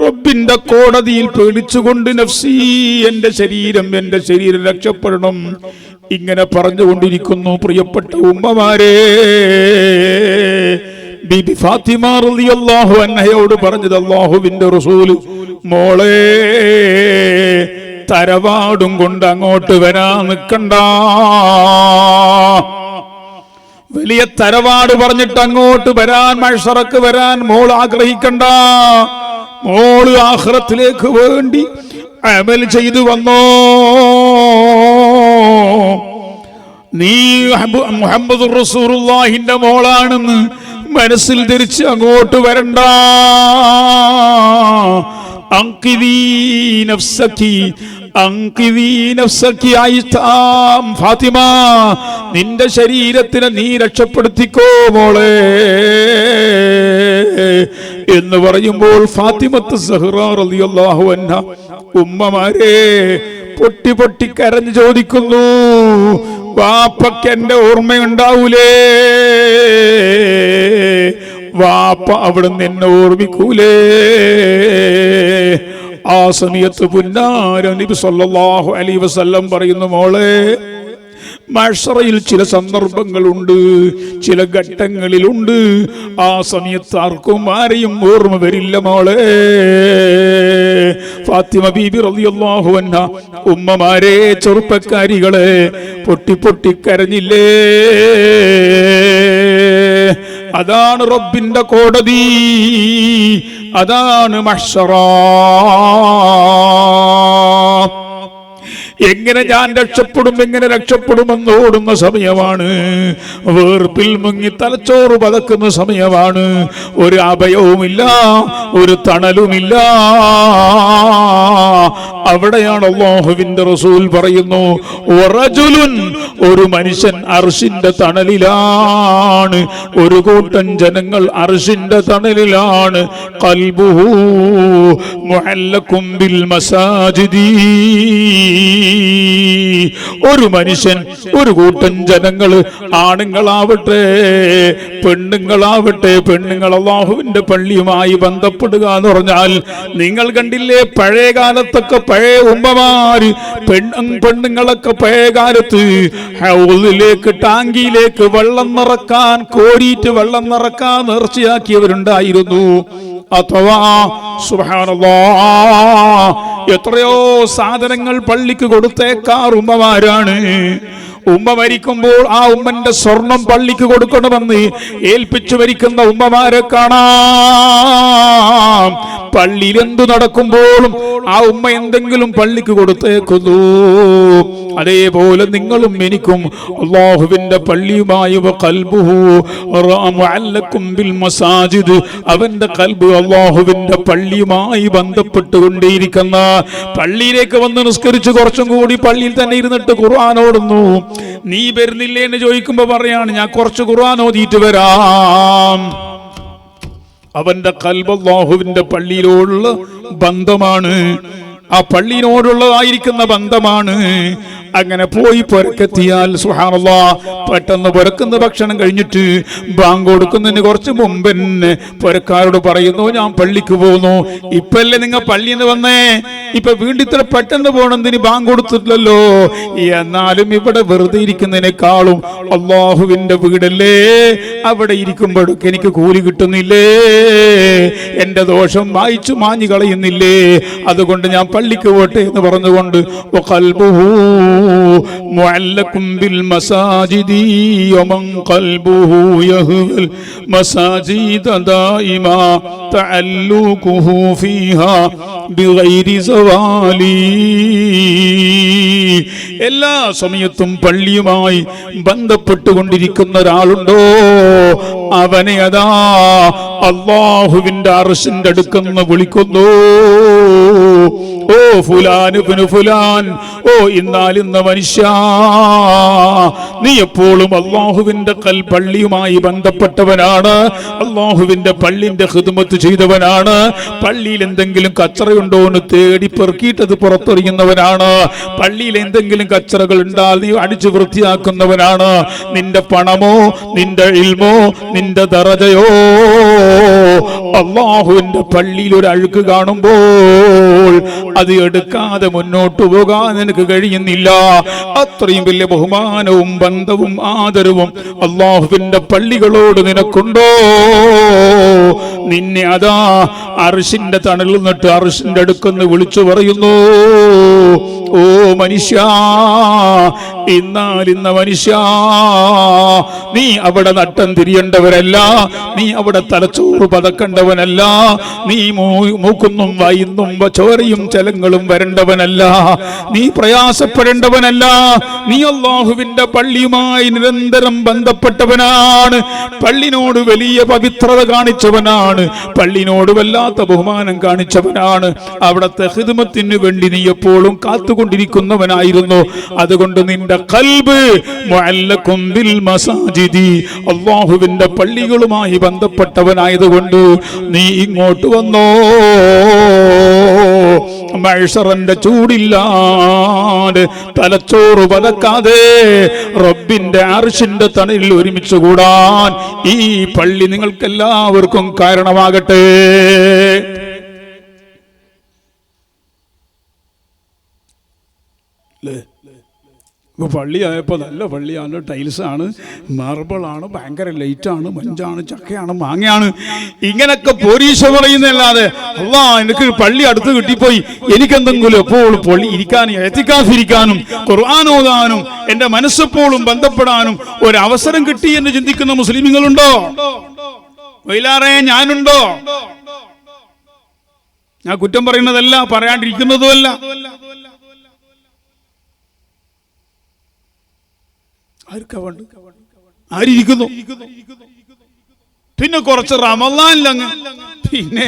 റബ്ബിന്റെ കോടതിയിൽ പേടിച്ചുകൊണ്ട് നഫ്സി, എന്റെ ശരീരം രക്ഷപ്പെടണം, ഇങ്ങനെ പറഞ്ഞുകൊണ്ടിരിക്കുന്നു. പ്രിയപ്പെട്ട ഉമ്മമാരെ, ബീബി ഫാത്തിമ റളിയല്ലാഹു അൻഹയോട് പറഞ്ഞത് അല്ലാഹുവിന്റെ റസൂൽ, മോളെ തറവാടും കൊണ്ട് അങ്ങോട്ട് വരാൻ നിൽക്കണ്ട, വലിയ തറവാട് പറഞ്ഞിട്ട് അങ്ങോട്ട് വരാൻ, മഹ്ശറക്ക് വരാൻ മോൾ ആഗ്രഹിക്കണ്ട. മോള് ആഖിറത്തിലേക്ക് വേണ്ടി അമൽ ചെയ്തു വന്നോ. നീ മുഹമ്മദുർ റസൂലുള്ളാഹിന്റെ മോളാണെന്ന് മനസ്സിൽ ധരിച്ച് അങ്ങോട്ട് വരണ്ട. അൻഖിദീ നഫ്സകി അൻഖിദീ നഫ്സകി ആയിഷാം, ഫാത്തിമ, നിന്റെ ശരീരത്തിനെ നീ രക്ഷപ്പെടുത്തിക്കോ മോളെ എന്ന് പറയുമ്പോൾ ഫാത്തിമത്ത് സഹ്റ റളിയല്ലാഹു അൻഹ, ഉമ്മമാരെ, പൊട്ടി പൊട്ടി കരഞ്ഞു ചോദിക്കുന്നു, വാപ്പക്ക് എന്റെ ഓർമ്മയുണ്ടാവൂലേ? വാപ്പ അവിടുന്ന് എന്നെ ഓർമ്മിക്കൂലേ? ആ സമയത്ത് പുന്നാര നബി സല്ലല്ലാഹു അലൈഹി വസല്ലം പറയുന്നു, മോളെ, മഹ്ശറയിൽ ചില സന്ദർഭങ്ങളുണ്ട്, ചില ഘട്ടങ്ങളിലുണ്ട്, ആ സമയത്ത് ആർക്കും ആരെയും ഓർമ്മ വരില്ല മോളെ. ഫാത്തിമ ബീബി റളിയല്ലാഹു അൻഹ, ഉമ്മമാരെ, ചെറുപ്പക്കാരികളെ, പൊട്ടി പൊട്ടി കരഞ്ഞില്ലേ? അതാണ് റബ്ബിന്റെ കോടതി, അതാണ് മഹ്ശറ. എങ്ങനെ ഞാൻ രക്ഷപ്പെടും, എങ്ങനെ രക്ഷപ്പെടുമെന്ന് ഓടുന്ന സമയമാണ്. വേർപ്പിൽ മുങ്ങി തലച്ചോറ് പതക്കുന്ന സമയമാണ്. ഒരു അഭയവുമില്ല, ഒരു തണലുമില്ല. അവിടെയാണ് അല്ലാഹുവിന്റെ റസൂൽ പറയുന്നു, വറജുലുൻ, ഒരു മനുഷ്യൻ അർശിന്റെ തണലിലാണ്, ഒരു കൂട്ടം ജനങ്ങൾ അർശിന്റെ തണലിലാണ്. ഖൽബുഹു മുഅല്ലഖും ബിൽ മസാജിദി, ഒരു മനുഷ്യൻ, ഒരു കൂട്ടം ജനങ്ങൾ, ആണുങ്ങളാവട്ടെ പെണ്ണുങ്ങളാവട്ടെ, പെണ്ണുങ്ങൾ അല്ലാഹുവിന്റെ പള്ളിയുമായി ബന്ധപ്പെടുക എന്ന് പറഞ്ഞാൽ, നിങ്ങൾ കണ്ടില്ലേ പഴയ കാലത്തൊക്കെ പഴയ ഉമ്മമാര്, പെണ്ണുങ്ങളൊക്കെ പഴയ കാലത്ത് ഹൗദിലേക്ക്, ടാങ്കിയിലേക്ക് വെള്ളം നിറക്കാൻ, കോരിയിട്ട് വെള്ളം നിറക്കാൻ നേർച്ചയാക്കിയവരുണ്ടായിരുന്നു. അഥവാ സുബ്ഹാനല്ലാഹ്, എത്രയോ സാധനങ്ങൾ പള്ളിക്ക് കൊടുത്തേക്കാർ ഉമ്മമാരാണ്. ഉമ്മ മരിക്കുമ്പോൾ ആ ഉമ്മന്റെ സ്വർണം പള്ളിക്ക് കൊടുക്കണമെന്ന് ഏൽപ്പിച്ചു മരിക്കുന്ന ഉമ്മമാരെ കാണാം. പള്ളിയിൽ എന്തു നടക്കുമ്പോഴും ആ ഉമ്മ എന്തെങ്കിലും പള്ളിക്ക് കൊടുത്തേക്കുന്നു. അതേപോലെ നിങ്ങളും എനിക്കും അല്ലാഹുവിന്റെ പള്ളിയുമായി അവന്റെ ഖൽബ് അല്ലാഹുവിന്റെ പള്ളിയുമായി ബന്ധപ്പെട്ടുകൊണ്ടേയിരിക്കുന്ന, പള്ളിയിലേക്ക് വന്ന് നിസ്കരിച്ച് കുറച്ചും കൂടി പള്ളിയിൽ തന്നെ ഇരുന്നിട്ട് ഖുർആൻ ഓടുന്നു. നീ വരുന്നില്ലേ എന്ന് ചോദിക്കുമ്പോ പറയാണ്, ഞാൻ കുറച്ച് ഖുർആൻ ഓതിയിട്ട് വരാം. അവന്റെ ഖൽബ് അല്ലാഹുവിന്റെ പള്ളിയിലുള്ള ബന്ധമാണ്, ആ പള്ളിയോടുള്ളതായിരിക്കുന്ന ബന്ധമാണ്. അങ്ങനെ പോയി പുരക്കെത്തിയാൽ സുബ്ഹാനല്ലാഹ് പെട്ടെന്ന് പുരക്കുന്ന ഭക്ഷണം കഴിഞ്ഞിട്ട് ബാങ്ക് കൊടുക്കുന്നതിന് കുറച്ച് മുമ്പ് തന്നെ പുരക്കാരോട് പറയുന്നു, ഞാൻ പള്ളിക്ക് പോകുന്നു. ഇപ്പല്ലേ നിങ്ങൾ പള്ളിയിൽ നിന്ന് വന്നേ, ഇപ്പൊ വീണ്ടും ഇത്ര പെട്ടെന്ന് പോകണമെന്ന് ബാങ്ക് കൊടുത്തിട്ടില്ലല്ലോ. എന്നാലും ഇവിടെ വെറുതെ ഇരിക്കുന്നതിനേക്കാളും അള്ളാഹുവിന്റെ വീടല്ലേ, അവിടെ ഇരിക്കുമ്പോഴൊക്കെ എനിക്ക് കൂലി കിട്ടുന്നില്ലേ, എന്റെ ദോഷം വായിച്ചു മാഞ്ഞു കളയുന്നില്ലേ, അതുകൊണ്ട് ഞാൻ പള്ളിക്ക് പോട്ടെ എന്ന് പറഞ്ഞുകൊണ്ട് മുഅല്ലഖും ബിൽ മസാജിദി വമൻ ഖൽബുഹു യഹ്വൽ മസാജിദ ദായിമാ തഅല്ലുഖുഹു ഫീഹാ ബിഗൈരി സവാലി. എല്ലാ സമയത്തും പള്ളിയുമായി ബന്ധപ്പെട്ടുകൊണ്ടിരിക്കുന്ന ഒരാളുണ്ടോ, അവനെ അതാ അല്ലാഹുവിന്റെ അർശിന്റെ അടുക്കെന്ന് വിളിക്കുന്നു. ഓ ഫുലാൻ ഇബ്നു ഫുലാൻ, ഓ ഇന്നാലിന്ന മനുഷ്യ, നീ എപ്പോഴും അല്ലാഹുവിന്റെ പള്ളിയുമായി ബന്ധപ്പെട്ടവനാണ്, അല്ലാഹുവിന്റെ പള്ളിന്റെ ഖിദ്മത്ത് ചെയ്തവനാണ്, പള്ളിയിൽ എന്തെങ്കിലും കച്ചറയുണ്ടോ എന്ന് തേടി പെറുക്കിയിട്ടത് പുറത്തെറിയുന്നവനാണ്, പള്ളിയിൽ എന്തെങ്കിലും കച്ചറകൾ ഉണ്ടാൽ നീ അടിച്ചു വൃത്തിയാക്കുന്നവനാണ്. നിന്റെ പണമോ നിന്റെ ഇൽമോ നിന്റെ ദറജയോ അല്ലാഹുവിന്റെ പള്ളിയിൽ ഒരു അഴുക്ക് കാണുമ്പോൾ അത് എടുക്കാതെ മുന്നോട്ട് പോകാൻ നിനക്ക് കഴിയുന്നില്ല. അത്രയും വലിയ ബഹുമാനവും ബന്ധവും ആദരവും അല്ലാഹുവിന്റെ പള്ളികളോട് നിനക്കുണ്ടോ? നിന്നെ അതാ അർശിന്റെ തണലിൽ നിന്നിട്ട് അർശിന്റെ അടുക്കെന്ന് വിളിച്ചു പറയുന്നു, ഓ മനുഷ്യ, ഇന്നാലിന്ന മനുഷ്യ, നീ അവിടെ നട്ടം തിരിയേണ്ടവരല്ല, നീ അവിടെ തലച്ചോറ് പതക്കേണ്ടവനല്ല, നീ മൂക്കുന്നും വായുന്നും ചോരയും ചലങ്ങളും വരേണ്ടവനല്ല, നീ പ്രയാസപ്പെടേണ്ടവനല്ല, നീ അല്ലാഹുവിന്റെ പള്ളിയുമായി നിരന്തരം ബന്ധപ്പെട്ടവനാണ്, പള്ളിനോട് വലിയ പവിത്രത കാണിച്ചവനാണ്, പള്ളിനോട് വല്ലാത്ത ബഹുമാനം കാണിച്ചവനാണ്, അവിടത്തെ ഖിദ്മത്തിന് വേണ്ടി നീ എപ്പോഴും കാത്തുകൊണ്ടിരിക്കുന്നവനായിരുന്നു. അതുകൊണ്ട് നിന്റെ ഖൽബ് മുഅല്ലഖും ബിൽ മസാജിദി, അല്ലാഹുവിന്റെ പള്ളികളുമായി ബന്ധപ്പെട്ടവനായതുകൊണ്ട് നീ ഇങ്ങോട്ട് വന്നോ. മഹ്ശറിന്റെ ചൂടില്ലാതെ തലച്ചോറ് പതക്കാതെ റബ്ബിന്റെ അർശിന്റെ തണലിൽ ഒരുമിച്ച് കൂടാൻ ഈ പള്ളി നിങ്ങൾക്കെല്ലാവർക്കും കാരണമാകട്ടെ. പള്ളിയായപ്പോൾ നല്ല പള്ളിയാണ്, ടൈൽസാണ്, മാർബിളാണ്, ഭയങ്കര ലൈറ്റാണ്, മഞ്ചാണ്, ചക്കയാണ്, മാങ്ങയാണ്, ഇങ്ങനൊക്കെ പോരീശ പറയുന്നല്ലാതെ അല്ലാ എനിക്ക് പള്ളി അടുത്ത് കിട്ടിപ്പോയി, എനിക്കെന്തെങ്കിലും എപ്പോഴും പള്ളി ഇരിക്കാനും എത്തിക്കാതിരിക്കാനും ഖുർആൻ ഓതാനും എൻ്റെ മനസ്സെപ്പോഴും ബന്ധപ്പെടാനും ഒരവസരം കിട്ടി എന്ന് ചിന്തിക്കുന്ന മുസ്ലിമുകളുണ്ടോ? വൈലാറേ ഞാനുണ്ടോ? ഞാൻ കുറ്റം പറയുന്നതല്ല, പറയാണ്ടിരിക്കുന്നതുമല്ല. ആരിയ്ക്കുന്നു? പിന്നെ കുറച്ച് റമളാനിലങ്ങ്, പിന്നെ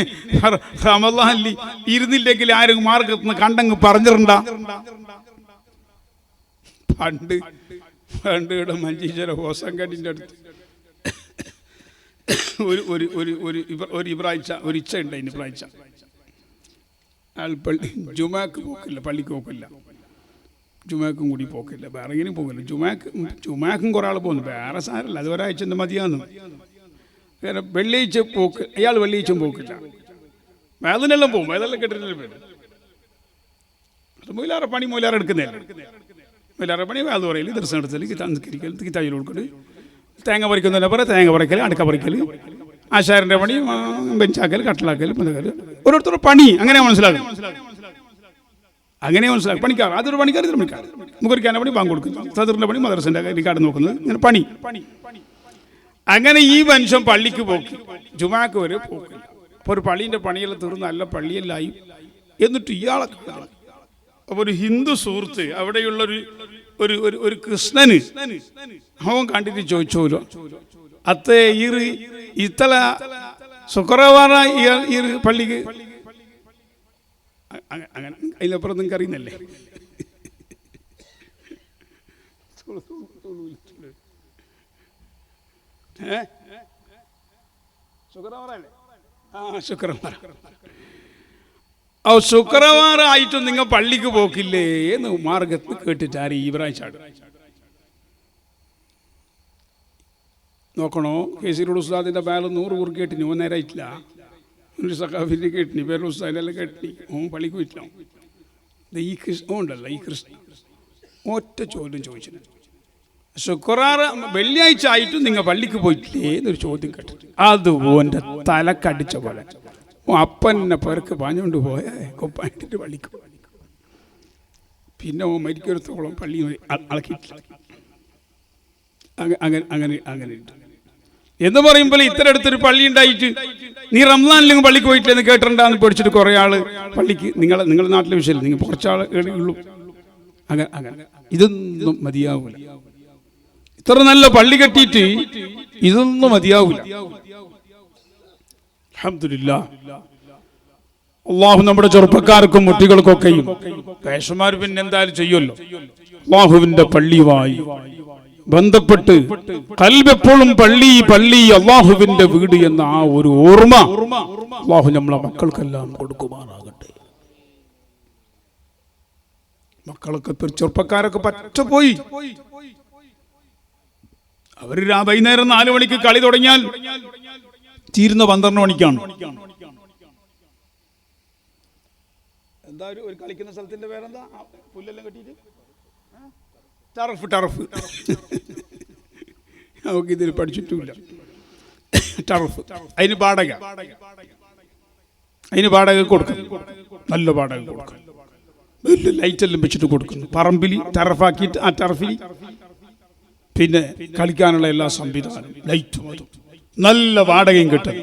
റമളാനിൽ ഇരുന്നില്ലെങ്കിൽ ആരും മാർഗത്തിന് കണ്ടങ്ങ് പറഞ്ഞിട്ടുണ്ട. പണ്ട് ഇവിടെ മഞ്ചേശ്വര ഹോസങ്കടിൻ്റെ അടുത്ത് ഒരു ഇബ്രാഴ്ച ഒരു ഇച്ച ഉണ്ടായിന്. ഇബ്രാഴ്ച അയാൾ ജുമാക്ക് പോക്കില്ല, പള്ളിക്ക് പോക്കില്ല, ജുമാക്കും കൂടി പോക്കില്ല, വേറെ എങ്ങനെയും പോകില്ല. ജുമാക്കും കുറേ ആൾ പോകുന്നു, വേറെ സാരല്ല, അത് ഒരാഴ്ച മതിയാന്ന്. വേറെ വെള്ളിയാഴ്ച പോക്ക്, അയാൾ വെള്ളിയാഴ്ചയും പോക്കില്ല, വേദനെല്ലാം പോകും, വേദനെല്ലാം കെട്ടിട്ട് പേര് മൊയിലാറെ പണി മൊയിലാറെ എടുക്കുന്നില്ല. മൊയിലാറെ പണി വേദ പറയൽ, ദർശനം എടുത്തൽ, തന്നിരിക്കൽ, തയ്യൽ കൊടുക്കൽ, തേങ്ങ പറിക്കുന്നതിനെ പറയാം, തേങ്ങ പറിക്കൽ, അടക്ക പറിക്കൽ, ആശാരൻ്റെ പണി, ബെഞ്ചാക്കൽ, കട്ടിലാക്കൽ, പന്തക്കൽ, ഓരോരുത്തരുടെ പണി അങ്ങനെ മനസ്സിലാക്കും. അങ്ങനെ മനസ്സിലാക്കും. പണിക്കാർ, അതൊരു പണിക്കാർ, ഇതൊരു പണിക്കാർ. മുഖരിക്കാൻ്റെ പണി ബാങ്ക് കൊടുക്കുന്നു, സദറിൻ്റെ പണി മദ്രസിൻ്റെ കാർഡ് നോക്കുന്നത്, ഇങ്ങനെ പണി. അങ്ങനെ ഈ മനുഷ്യൻ പള്ളിക്ക് പോക്കി, ജുമാക്ക് വരെ പോക്കില്ല. അപ്പോൾ ഒരു പള്ളീൻ്റെ പണിയെല്ലാം തീർന്ന് നല്ല പള്ളിയെല്ലായി. എന്നിട്ട് ഇയാളെ അപ്പോൾ ഒരു ഹിന്ദു സുഹൃത്ത് അവിടെയുള്ളൊരു ഒരു കൃഷ്ണന് അവൻ കണ്ടിട്ട് ചോദിച്ചോലോ, അത്തേ ഇത്തല ശുക്രവാറ ഈ പള്ളിക്ക് അങ്ങനെ അതിനപ്പുറം നിങ്ങൾക്ക് അറിയുന്നല്ലേ. ശുക്രവാറല്ലേ ശുക്രവാർ. ശുക്രവാറായിട്ടും നിങ്ങൾ പള്ളിക്ക് പോക്കില്ലേ എന്ന് മാർഗത്ത് കേട്ടിട്ട് ആര് ഇബ്രാഹിം ചാട് നോക്കണോ? കേസിലൂടെ ഉസ്താദിന്റെ ബാല് 100 കുറി കേട്ടിനി, ഓൻ നേരായിട്ടില്ല. ഒരു സഖാഫിനെ കേട്ടിനി, പേര് ഉസ്താദിനെല്ലാം കേട്ടിനി, ഓൻ പള്ളിക്ക് പോയിട്ടില്ല. ഈ കൃഷ്ണ ഉണ്ടല്ലോ, ഈ കൃഷ്ണ ഒറ്റ ചോദ്യം ചോദിച്ചിട്ട് ശുക്രവാർ വെള്ളിയാഴ്ച ആയിട്ടും നിങ്ങൾ പള്ളിക്ക് പോയിട്ടില്ലേ എന്നൊരു ചോദ്യം കേട്ടിട്ട് അത് ഓൻ്റെ തലക്കടിച്ച പോലെ അപ്പനെ പേർക്ക് പാഞ്ഞുകൊണ്ട് പോയാൽ കൊപ്പായിട്ടിട്ട് പള്ളിക്ക്. പിന്നെ ഓ മരിക്കരുത്തോളം പള്ളി അളക്കിയിട്ടില്ല. അങ്ങനെ എന്ന് പറയുമ്പോൾ ഇത്ര അടുത്തൊരു പള്ളി ഉണ്ടായിട്ട് നീ റംസാനിലെങ്കിൽ പള്ളിക്ക് പോയിട്ടില്ലെന്ന് കേട്ടിട്ടുണ്ടാന്ന് പേടിച്ചിട്ട് കുറേ ആള് പള്ളിക്ക് നിങ്ങളുടെ നാട്ടിലെ വിഷയമില്ല, നിങ്ങൾ കുറച്ചാൾ ഉള്ളൂ. അങ്ങനെ ഇതൊന്നും മതിയാവൂല. ഇത്ര നല്ല പള്ളി കെട്ടിയിട്ട് ഇതൊന്നും മതിയാവൂല. അൽഹംദുലില്ലാഹ് അള്ളാഹു നമ്മുടെ ചെറുപ്പക്കാർക്കും കുട്ടികൾക്കൊക്കെയും പേഷന്മാർ പിന്നെ എന്തായാലും ചെയ്യുമല്ലോ, അള്ളാഹുവിന്റെ പള്ളിയുമായി ബന്ധപ്പെട്ട് ഖൽബെപ്പോഴും പള്ളി അള്ളാഹുവിന്റെ വീട് എന്ന ആ ഒരു ഓർമ്മ അള്ളാഹു നമ്മളെ മക്കൾക്കെല്ലാം കൊടുക്കുമാറാകട്ടെ. മക്കളൊക്കെ ചെറുപ്പക്കാരൊക്കെ പറ്റപ്പോയി. അവർ വൈകുന്നേരം 4 മണിക്ക് കളി തുടങ്ങിയാൽ തീരുന്ന 12 മണിക്കാണ്. എന്താ ഒരു കളിക്കുന്ന സ്ഥലത്തിന്റെ പേരെന്താ? പുല്ലെല്ലാം കെട്ടിയിട്ട് ടർഫ്. നമുക്ക് ഇതിൽ പഠിച്ചിട്ടുമില്ല. ടർഫ് അതിന് വാടക കൊടുക്കണം, നല്ല വാടക കൊടുക്കണം. വലിയ ലൈറ്റെല്ലാം വെച്ചിട്ട് കൊടുക്കുന്നു. പറമ്പിൽ ടർഫാക്കിയിട്ട് ആ ടർഫിൽ പിന്നെ കളിക്കാനുള്ള എല്ലാ സംവിധാനം ലൈറ്റും അതും നല്ല വാടകയും കിട്ടും.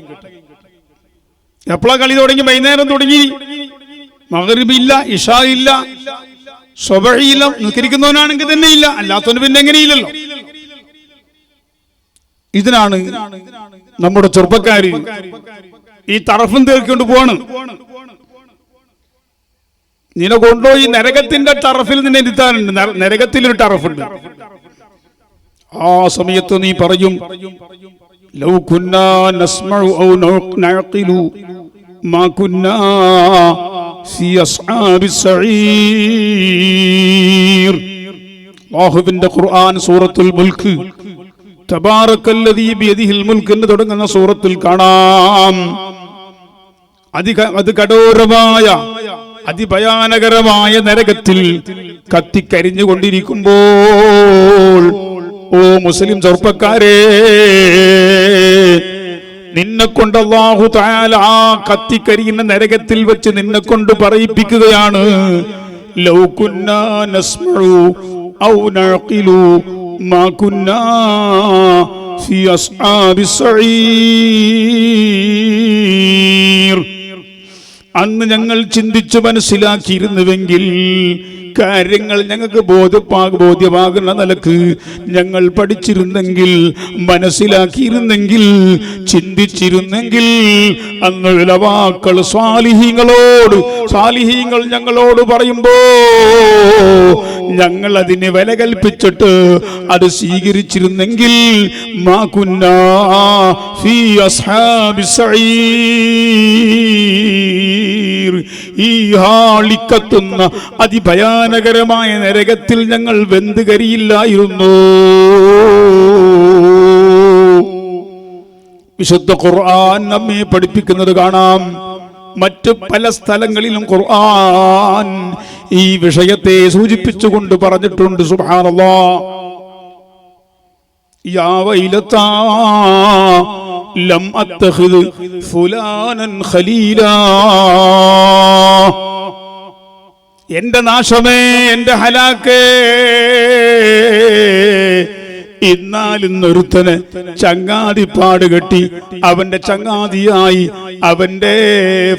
എപ്പോഴാ കളി തുടങ്ങി? വൈകുന്നേരം തുടങ്ങി. മഗ്രിബ് ഇല്ല, ഇശാ ഇല്ല, സുബ്ഹിയില്ല. നിസ്കരിക്കുന്നവനാണെങ്കിൽ തന്നെ ഇല്ല, അല്ലാത്തവന് പിന്നെ എങ്ങനെയില്ലല്ലോ. ഇതിനാണ് നമ്മുടെ ചെറുപ്പക്കാര് ഈ തറഫും തീർക്കൊണ്ട് പോവാണ്. നിന്നെ കൊണ്ടുപോയി നരകത്തിന്റെ ടർഫിൽ നിന്നെ ഇരുത്താനുണ്ട്. നരകത്തിലൊരു ടർഫുണ്ട്. ആ സമയത്ത് നീ പറയും, ലൗ കുന്നാ നസ്മഉ ഔ നഅഖിലു മാ കുന്നാ ഫീ അസ്ഹാബിസ് സഈർ. അല്ലാഹുവിന്റെ ഖുർആൻ സൂറത്തുൽ മുൽക്ക് തബാറക്കല്ലദീ ബിയദിഹിൽ മുൽക്ക് എന്ന് തുടങ്ങുന്ന സൂറത്തിൽ കാണാം. അതികഠോരമായ അതിഭയാനകരമായ നരകത്തിൽ കത്തിക്കരിഞ്ഞുകൊണ്ടിരിക്കുമ്പോൾ, ഓ മുസ്ലിം ചെറുപ്പക്കാരെ, നിന്നെ കൊണ്ട് അല്ലാഹു തആല ആ കത്തിക്കരിയുന്ന നരകത്തിൽ വെച്ച് നിന്നെ കൊണ്ട് പറയിപ്പിക്കുകയാണ്, ലൗ കുന്നാ നസ്മഉ ഔ നഅഖിലു മാ കുന്നാ ഫീ അസ്ഹാബിസ് സഈർ. അന്ന് ഞങ്ങൾ ചിന്തിച്ചു മനസ്സിലാക്കിയിരുന്നുവെങ്കിൽ, കാര്യങ്ങൾ ഞങ്ങൾക്ക് ബോധ്യമാകുന്ന നിലക്ക് ഞങ്ങൾ പഠിച്ചിരുന്നെങ്കിൽ, മനസ്സിലാക്കിയിരുന്നെങ്കിൽ, ചിന്തിച്ചിരുന്നെങ്കിൽ, അന്ന് ഉലമാക്കൾ സാലിഹീങ്ങൾ ഞങ്ങളോട് പറയുമ്പോ ഞങ്ങൾ അതിന് വില കൽപ്പിച്ചിട്ട് അത് സ്വീകരിച്ചിരുന്നെങ്കിൽ, മാ കുന്നാ ഫീ അസ്ഹാബിസ് സഈർ, ഈ ഹാളിക്കത്തുന്ന അതിഭയാനകരമായ നരകത്തിൽ ഞങ്ങൾ വെന്ത് കരിയില്ലായിരുന്നു. വിശുദ്ധ ഖുർആൻ നമ്മെ പഠിപ്പിക്കുന്നത് കാണാം. മറ്റു പല സ്ഥലങ്ങളിലും ഖുർആൻ ഈ വിഷയത്തെ സൂചിപ്പിച്ചുകൊണ്ട് പറഞ്ഞിട്ടുണ്ട്. സുബ്ഹാനല്ലാഹ്. യാ വൈലതാ ലം അത്തഖിദ് ഫുലാനൻ ഖലീലാ. എന്റെ നാശമേ, എന്റെ ഹലാക്കേ, ഇന്നൊരുത്തനെ ചങ്ങാതിപ്പാട് കെട്ടി അവന്റെ ചങ്ങാതിയായി, അവന്റെ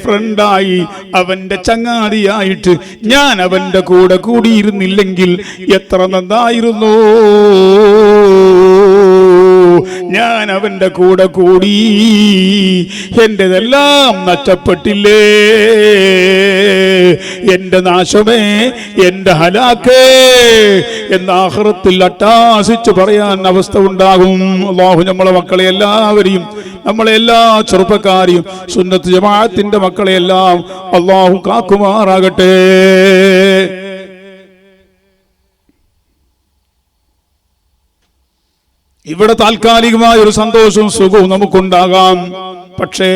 ഫ്രണ്ടായി, അവന്റെ ചങ്ങാതിയായിട്ട് ഞാൻ അവന്റെ കൂടെ കൂടിയിരുന്നില്ലെങ്കിൽ എത്ര നന്നായിരുന്നു. ഞാൻ അവന്റെ കൂടെ കൂടി, എന്റെതെല്ലാം നഷ്ടപ്പെട്ടില്ലേ. എന്റെ നാശമേ, എന്റെ ഹലാക്കേ എന്ന ആഖിറത്തിൽ അട്ടാസിച്ച് പറയാൻ അവസ്ഥ ഉണ്ടാകും. അല്ലാഹു നമ്മളെ മക്കളെ എല്ലാവരെയും നമ്മളെല്ലാ ചെറുപ്പക്കാരെയും സുന്നത്ത് ജമാഅത്തിന്റെ മക്കളെയെല്ലാം അല്ലാഹു കാക്കുമാറാകട്ടെ. ഇവിടെ താൽക്കാലികമായ ഒരു സന്തോഷവും സുഖവും നമുക്കുണ്ടാകാം. പക്ഷേ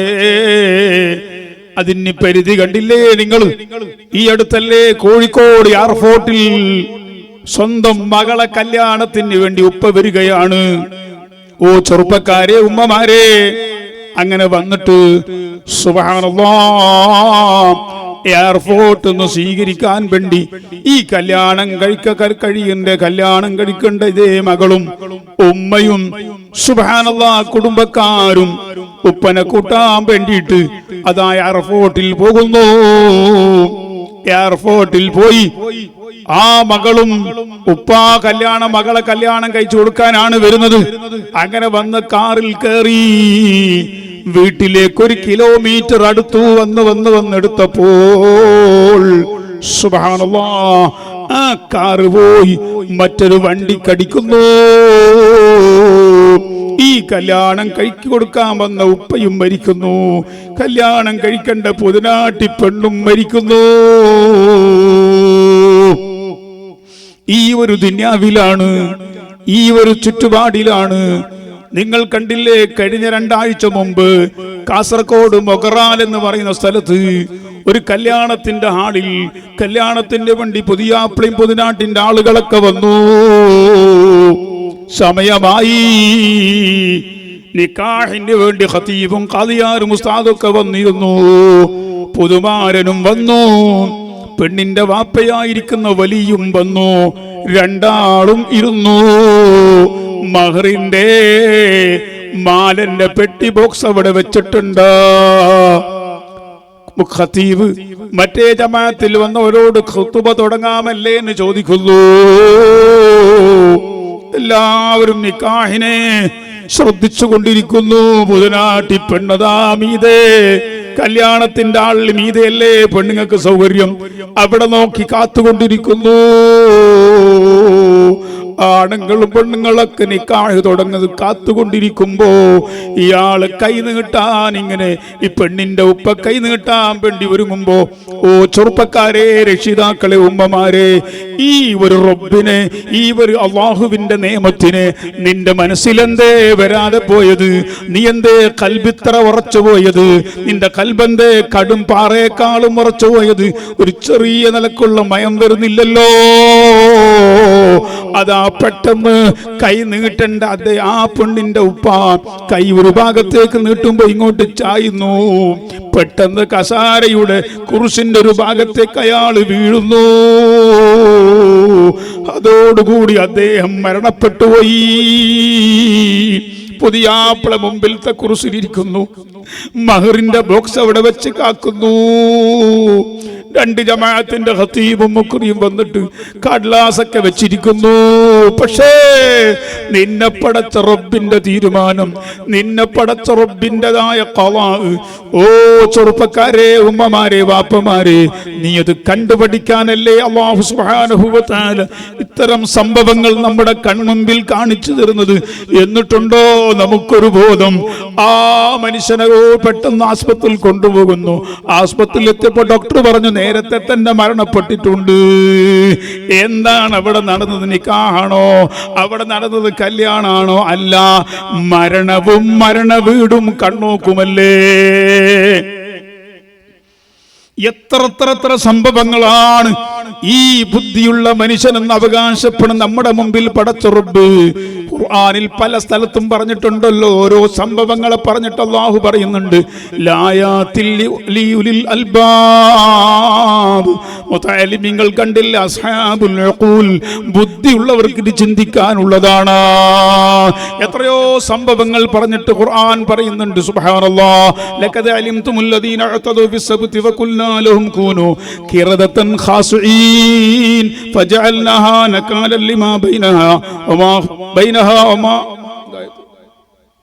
അതിന് പരിധി കണ്ടില്ലേ നിങ്ങൾ? ഈ അടുത്തല്ലേ കോഴിക്കോട് എയർപോർട്ടിൽ സ്വന്തം മകളെ കല്യാണത്തിന് വേണ്ടി ഉപ്പ വരികയാണ്. ഓ ചെറുപ്പക്കാരെ, ഉമ്മമാരെ, അങ്ങനെ വന്നിട്ട് സുബ്ഹാനല്ലാഹ് എയർപോർട്ട് ഒന്ന് സ്വീകരിക്കാൻ വേണ്ടി ഈ കല്യാണം കല്യാണം കഴിക്കേണ്ട ഇതേ മകളും ഉമ്മയും സുബ്ഹാനല്ലാഹ് കുടുംബക്കാരും ഉപ്പനെ കൂട്ടാൻ വേണ്ടിയിട്ട് അതാ എയർപോർട്ടിൽ പോകുന്നു. എയർപോർട്ടിൽ പോയി ആ മകളും മകളെ കല്യാണം കഴിച്ചു കൊടുക്കാനാണ് വരുന്നത്. അങ്ങനെ വന്ന് കാറിൽ കയറി വീട്ടിലേക്ക് 1 കിലോമീറ്റർ അടുത്തു വന്നെടുത്തപ്പോൾ സുബ്ഹാനല്ലാഹ് ആ കാറ് പോയി മറ്റൊരു വണ്ടി കടിക്കുന്നു. ഈ കല്യാണം കഴിച്ചു കൊടുക്കാൻ വന്ന ഉപ്പയും മരിക്കുന്നു. കല്യാണം കഴിക്കേണ്ട പുതുനാട്ടി പെണ്ണും മരിക്കുന്നു. ഈ ഒരു ദുനിയാവിലാണ്, ഈ ഒരു ചുറ്റുപാടിലാണ്. നിങ്ങൾ കണ്ടില്ലേ, കഴിഞ്ഞ 2 ആഴ്ച മുമ്പ് കാസർഗോഡ് മൊഗറാൽ എന്ന് പറയുന്ന സ്ഥലത്ത് ഒരു കല്യാണത്തിന്റെ ഹാളിൽ കല്യാണത്തിന്റെ വണ്ടി പുതിയാപ്പിളയും പുതുനാട്ടിന്റെ ആളുകളൊക്കെ വന്നു. സമയമായി. നിക്കാഹിന് വേണ്ടി ഖതീബും ഖാദിയാരും ഉസ്താദൊക്കെ വന്നിരുന്നു. പുതുമാരനും വന്നു. പെണ്ണിന്റെ വാപ്പയായിരിക്കുന്ന വലിയും വന്നു. 2 ആളും ഇരുന്നു. മഹറിന്റെ മാലന്റെ പെട്ടി ബോക്സ് അവിടെ വെച്ചിട്ടുണ്ട്. ഖതീബ് മറ്റേ ജമാഅത്തിൽ വന്നവരോട് ഖുതുബ തുടങ്ങാമല്ലേ എന്ന് ചോദിക്കുന്നു. എല്ലാവരും നിക്കാഹിനെ ശ്രദ്ധിച്ചു കൊണ്ടിരിക്കുന്നു. പുതുനാട്ടി പെണ്ണതാ മീതെ, കല്യാണത്തിന്റെ ആൾ മീതയല്ലേ പെണ്ണുങ്ങൾക്ക് സൗകര്യം, അവിടെ നോക്കി കാത്തുകൊണ്ടിരിക്കുന്നു. ആണുങ്ങളും പെണ്ണുങ്ങളൊക്കെ നിക്കാഹ് തുടങ്ങുന്നത് കാത്തുകൊണ്ടിരിക്കുമ്പോ ഇയാള് കൈ നീട്ടാൻ ഇങ്ങനെ ഈ പെണ്ണിന്റെ ഉപ്പ കൈ നീട്ടാൻ വേണ്ടി ഒരുങ്ങുമ്പോ, ഓ ചെറുപ്പക്കാരെ, രക്ഷിതാക്കളെ, ഉമ്മമാരെ, ഈ ഒരു റബ്ബിനെ, ഈ ഒരു അല്ലാഹുവിന്റെ നിയമത്തിനെ നിന്റെ മനസ്സിലെന്തേ വരാതെ പോയത്? നീ എന്തേ കൽബിത്ര ഉറച്ചു പോയത്? നിന്റെ കൽബെന്തേ കടും പാറയേക്കാളും ഉറച്ചു പോയത്? ഒരു ചെറിയ നിലക്കുള്ള മയം വരുന്നില്ലല്ലോ. അതാ പെട്ടെന്ന് കൈ നീട്ടേണ്ട അതേ ആ പെണ്ണിന്റെ ഉപ്പ കൈ ഒരു ഭാഗത്തേക്ക് നീട്ടുമ്പോ ഇങ്ങോട്ട് ചായുന്നു. പെട്ടെന്ന് കസാരയുടെ കുരിശിന്റെ ഒരു ഭാഗത്തേക്ക് അയാൾ വീഴുന്നു. അതോടുകൂടി അദ്ദേഹം മരണപ്പെട്ടുപോയി. പുതിയാപ്പിള മുമ്പിലത്തെ കുരിശിലിരിക്കുന്നു. മഹറിന്റെ ബോക്സ് അവിടെ വെച്ച് കാക്കുന്നു. 2 ജമാഅത്തിന്റെ ഖതീബും മുഖ്രിയും വന്നിട്ട് കടലാസൊക്കെ വെച്ചിരിക്കുന്നു. പക്ഷേ നിന്നെ പടച്ച റബ്ബിന്റെ തീരുമാനം, നിന്നെ പടച്ച റബ്ബിൻ്റെതായ ഖളാ. ഓ ചെറുപ്പക്കാരെ, ഉമ്മമാരെ, വാപ്പമാരെ, നീ അത് കണ്ടുപഠിക്കാനല്ലേ അല്ലാഹു സുബ്ഹാനഹു വ തആല ഇത്തരം സംഭവങ്ങൾ നമ്മുടെ കൺമുമ്പിൽ കാണിച്ചു തരുന്നത്. എന്നിട്ടുണ്ടോ നമുക്കൊരു ബോധം? ആ മനുഷ്യനെ പെട്ടെന്ന് ആസ്പത്രിയിൽ കൊണ്ടുപോകുന്നു. ആസ്പത്രിയിൽ എത്തിയപ്പോൾ ഡോക്ടർ പറഞ്ഞു നേരത്തെ തന്നെ മരണപ്പെട്ടിട്ടുണ്ട്. എന്താണ് അവിടെ നടന്നത്? നിക്കാഹാണോ? അവിടെ നടന്നത് കല്യാണാണോ? അല്ല, മരണവും മരണ വീടും കണ്ണോക്കുമല്ലേ. എത്ര സംഭവങ്ങളാണ് ഈ ബുദ്ധിയുള്ള മനുഷ്യനെന്ന് അവകാശപ്പെടുന്ന നമ്മുടെ മുമ്പിൽ പടച്ച റബ്ബ് ഖുർആനിൽ പല സ്ഥലത്തും പറഞ്ഞിട്ടുണ്ടല്ലോ. ഓരോ സംഭവങ്ങളെ പറഞ്ഞിട്ട് അല്ലാഹു പറയുന്നുണ്ട്, ലായാത്തിൽ ലിയുലിൽ അൽബാബ്. മുതഅല്ലിമീങ്ങൾ കണ്ടില്ല, അസ്ഹാബുൽ ഉഖൂൽ, ബുദ്ധിയുള്ളവർക്ക് ഇത് ചിന്തിക്കാനുള്ളതാണ്. എത്രയോ സംഭവങ്ങൾ പറഞ്ഞിട്ട് ഖുർആൻ പറയുന്നുണ്ട്. സുബ്ഹാനല്ലാഹ്, ലഖദ അലിംതുമുൽ ലദീന അഅതദു ഫിസ്സബ്തി വഖുൽനാ ലഹും കൂനൂ ഖിറദതൻ ഖാസിഈൻ ഫജഅൽനാഹാ നകാലൻ ലിമാ ബൈനഹാ വമാ ബൈനഹാ വമാ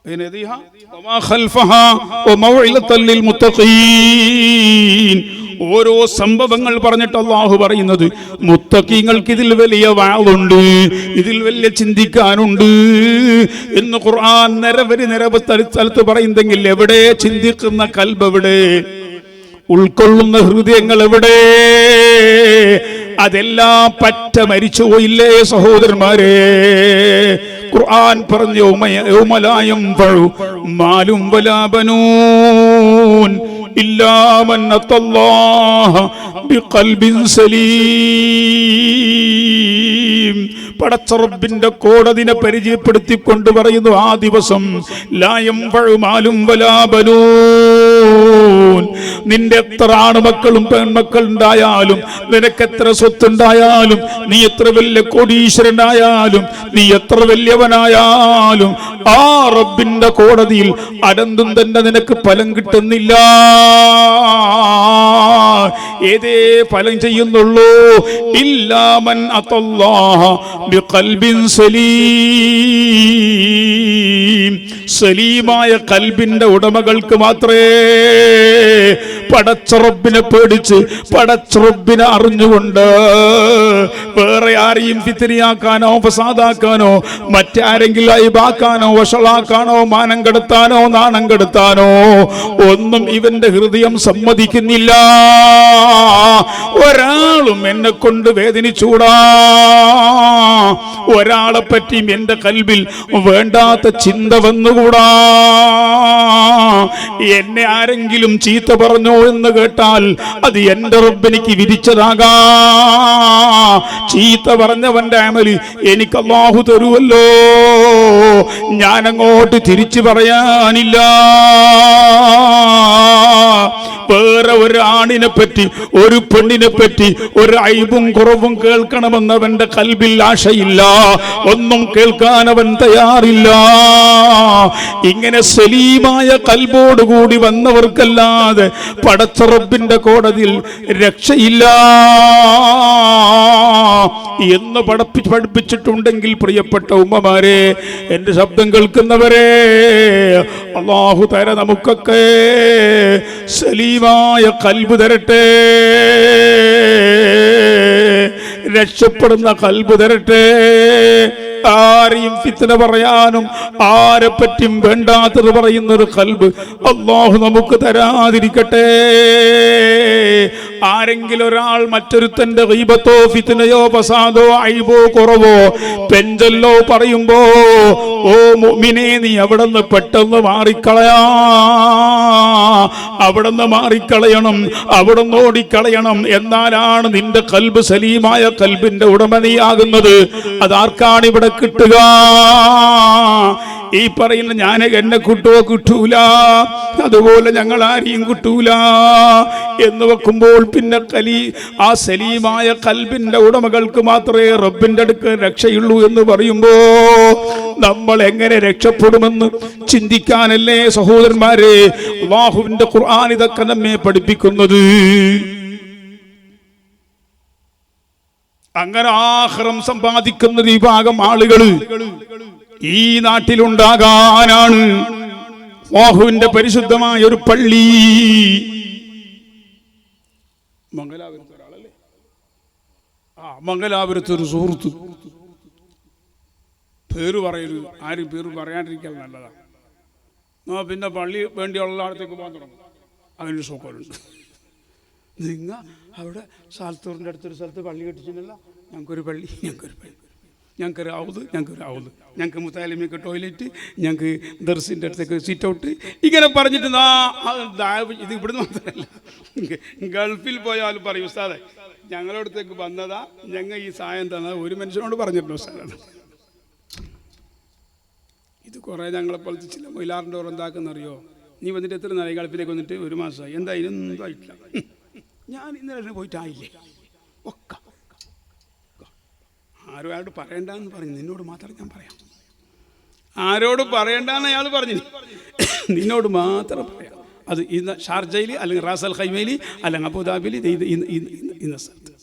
ബൈനദിഹാ വമാ ഖൽഫഹാ വമൗഇലതൻ ലിൽമുത്തഖീൻ. ഓരോ സംഭവങ്ങൾ പറഞ്ഞിട്ട് അല്ലാഹു പറയുന്നത് മുത്തഖീങ്ങൾക്ക് ഇതിൽ വലിയ വാളുണ്ട്, ഇതിൽ വലിയ ചിന്തിക്കാനുണ്ട് എന്ന് ഖുർആൻ നിരവധി സ്ഥലത്ത് പറയുന്നെങ്കിൽ എവിടെ ചിന്തിക്കുന്ന കൽബ് എവിടെ, ഉൾക്കൊള്ളുന്ന ഹൃദയങ്ങൾ എവിടെ? അതെല്ലാം പറ്റ മരിച്ചു പോയില്ലേ സഹോദരന്മാരെ? ഖുർആൻ പറഞ്ഞു യൗമലായം മാലും വലാ ബനൂൻ ഇല്ലാ മൻ അത്തല്ലാഹ ബിഖൽബിൻ സലീം. പടച്ച റബ്ബിന്റെ കോടതിനെ പരിചയപ്പെടുത്തിക്കൊണ്ട് പറയുന്നു ആ ദിവസം ലാ യംഫഉ മാലും വലാ ബനൂൻ. നിന്റെ എത്ര ആൺമക്കളും പെൺമക്കൾ ഉണ്ടായാലും, നിനക്കെത്ര സ്വത്തുണ്ടായാലും, നീ എത്ര വലിയ കോടീശ്വരനായാലും, നീ എത്ര വലിയവനായാലും, ആ റബ്ബിന്റെ കോടതിയിൽ അനന്തും തന്നെ നിനക്ക് ഫലം കിട്ടുന്നില്ല. ഏതേ ഫലം ചെയ്യുന്നുള്ളൂ? ഇല്ലാ മൻ അത്തല്ലാഹ ബിഖൽബിൻ സലീം. സലീമായ കൽബിന്റെ ഉടമകൾക്ക് മാത്രമേ പടച്ച റബ്ബിനെ പേടിച്ച് പടച്ച റബ്ബിനെ അറിഞ്ഞുകൊണ്ട് വേറെ ആരെയും ഫിത്നയാക്കാനോ ഫസാദാക്കാനോ മറ്റാരെങ്കിലും അയ്ബാക്കാനോ വഷളാക്കാനോ മാനം കെടുത്താനോ നാണം കെടുത്താനോ ഒന്നും ഇവന്റെ ഹൃദയം സമ്മതിക്കുന്നില്ല. ഒരാളും എന്നെ കൊണ്ട് വേദനിച്ചൂടാ, ഒരാളെ പറ്റിയും എന്റെ കൽബിൽ വേണ്ടാത്ത ചിന്ത വന്നുകൂടാ. എന്നെ ആരെങ്കിലും ചീത്ത പറഞ്ഞോ എന്ന് കേട്ടാൽ അത് എന്റെ റബ്ബെനിക്ക് വിധിച്ചതാകാ. ചീത്ത പറഞ്ഞവന്റെ അമല് എനിക്ക് അല്ലാഹു തരുമല്ലോ, ഞാനങ്ങോട്ട് തിരിച്ചു പറയാനില്ല. വേറെ ഒരു ആണിനെ പറ്റി ഒരു പെണ്ണിനെ പറ്റി ഒരു ഐബും കുറവും കേൾക്കണമെന്നവന്റെ കൽബിൽ ആശയില്ല, ഒന്നും കേൾക്കാൻ അവൻ തയ്യാറില്ല. ഇങ്ങനെ സലീമായ കൽബോടുകൂടി വന്നവർക്കല്ലാതെ പടച്ച റബ്ബിന്റെ കോടതിയിൽ രക്ഷയില്ല എന്ന് പഠിപ്പിച്ചിട്ടുണ്ടെങ്കിൽ പ്രിയപ്പെട്ട ഉമ്മമാരെ, എന്റെ ശബ്ദം കേൾക്കുന്നവരെ, അല്ലാഹു തആല നമുക്കൊക്കെ സലീമായ കൽബ് തരട്ടെ, രക്ഷപ്പെടുന്ന കൽബ് തരട്ടെ. ആരെയും ഫിത്ന പറയാനും ആരെ പറ്റിയും വേണ്ടാത്തത് പറയുന്നൊരു കൽബ് അല്ലാഹു നമുക്ക് തരാതിരിക്കട്ടെ. ആരെങ്കിലും ഒരാൾ മറ്റൊരുത്തന്റെ ഗീബത്തോ ഫിത്നയോ ഫസാദോ ഐബോ കുറവോ പെഞ്ചല്ലോ പറയുമ്പോ, ഓ മുഅ്മിനേ, നീ അവിടുന്ന് പെട്ടെന്ന് മാറിക്കളയാ, അവിടുന്ന് മാറിക്കളയണം, അവിടുന്ന് ഓടിക്കളയണം. എന്നാലാണ് നിന്റെ കൽബ് സലീമായ കൽബിന്റെ ഉടമനിയാകുന്നത്. അതാർക്കാണ് ഇവിടെ കിട്ടുക? ഈ പറയുന്ന ഞാൻ എന്നെ കിട്ടൂല, അതുപോലെ ഞങ്ങൾ ആരെയും കിട്ടൂല എന്ന് വെക്കുമ്പോൾ പിന്നെ ആ സലീമായ കൽബിന്റെ ഉടമകൾക്ക് മാത്രമേ റബ്ബിന്റെ അടുക്ക് രക്ഷയുള്ളൂ എന്ന് പറയുമ്പോ നമ്മൾ എങ്ങനെ രക്ഷപ്പെടുമെന്ന് ചിന്തിക്കാനല്ലേ സഹോദരന്മാരെ അല്ലാഹുവിന്റെ ഖുർആൻ ഇതൊക്കെ നമ്മെ പഠിപ്പിക്കുന്നത്. അങ്ങനെ ആഖിറം സമ്പാദിക്കുന്ന വിഭാഗം ആളുകൾ ഈ നാട്ടിലുണ്ടാകാനാണ് അല്ലാഹുവിന്റെ പരിശുദ്ധമായ ഒരു പള്ളി. മംഗലാപുരത്ത് ഒരാളല്ലേ, മംഗലാപുരത്ത് ഒരു സുഹൃത്ത്, പേര് പറയരുത്, ആരും പേര് പറയാണ്ടിരിക്കാൻ നല്ലതാണ്. പിന്നെ പള്ളി വേണ്ടിയുള്ള അടുത്തേക്ക് പോകാൻ തുടങ്ങും. അതിനൊരു സൗകര്യമുണ്ട്. നിങ്ങൾ അവിടെ സാൽത്തൂറിൻ്റെ അടുത്തൊരു സ്ഥലത്ത് പള്ളി കെട്ടിച്ചിട്ടുണ്ടല്ലോ, ഞങ്ങൾക്കൊരു പള്ളി, ഞങ്ങൾക്കൊരു ഔദ്, ഞങ്ങൾക്ക് മുത്താലിമിക്ക് ടോയ്ലറ്റ്, ഞങ്ങൾക്ക് ദർസിൻ്റെ അടുത്തേക്ക് സീറ്റ് ഔട്ട്, ഇങ്ങനെ പറഞ്ഞിട്ട് ഇത് ഇവിടുന്ന് മാത്രമല്ല, ഗൾഫിൽ പോയാലും പറയും, ഉസ്താദെ ഞങ്ങളടുത്തേക്ക് വന്നതാ, ഞങ്ങൾ ഈ സായം തന്നത് ഒരു മനുഷ്യനോട് പറഞ്ഞിട്ടുണ്ട് ഉസ്താദ്. ഇത് കുറേ ഞങ്ങളെപ്പോലത്തെ ചില മൊയിലാറിൻ്റെ ഓർ എന്താക്കുന്നറിയോ, നീ വന്നിട്ട് എത്ര നാളെ ഗൾഫിലേക്ക് വന്നിട്ട് 1 മാസമായി, എന്താ ഇതിനൊന്നും ആയിട്ടില്ല. ഞാൻ ഇന്നലെ പോയിട്ടായില്ലേ ഒക്കെ. ആരും അയാളോട് പറയണ്ടെന്ന് പറഞ്ഞു, നിന്നോട് മാത്രം ഞാൻ പറയാം. ആരോട് പറയണ്ടെന്ന് അയാൾ പറഞ്ഞു, നിന്നോട് മാത്രം പറയാം. അത് ഇന്ന് ഷാർജയിൽ അല്ലെങ്കിൽ റാസ് അൽ ഖൈമയിൽ അല്ലെങ്കിൽ അബുദാബിയിൽ ഇന്ന സ്ഥലത്ത്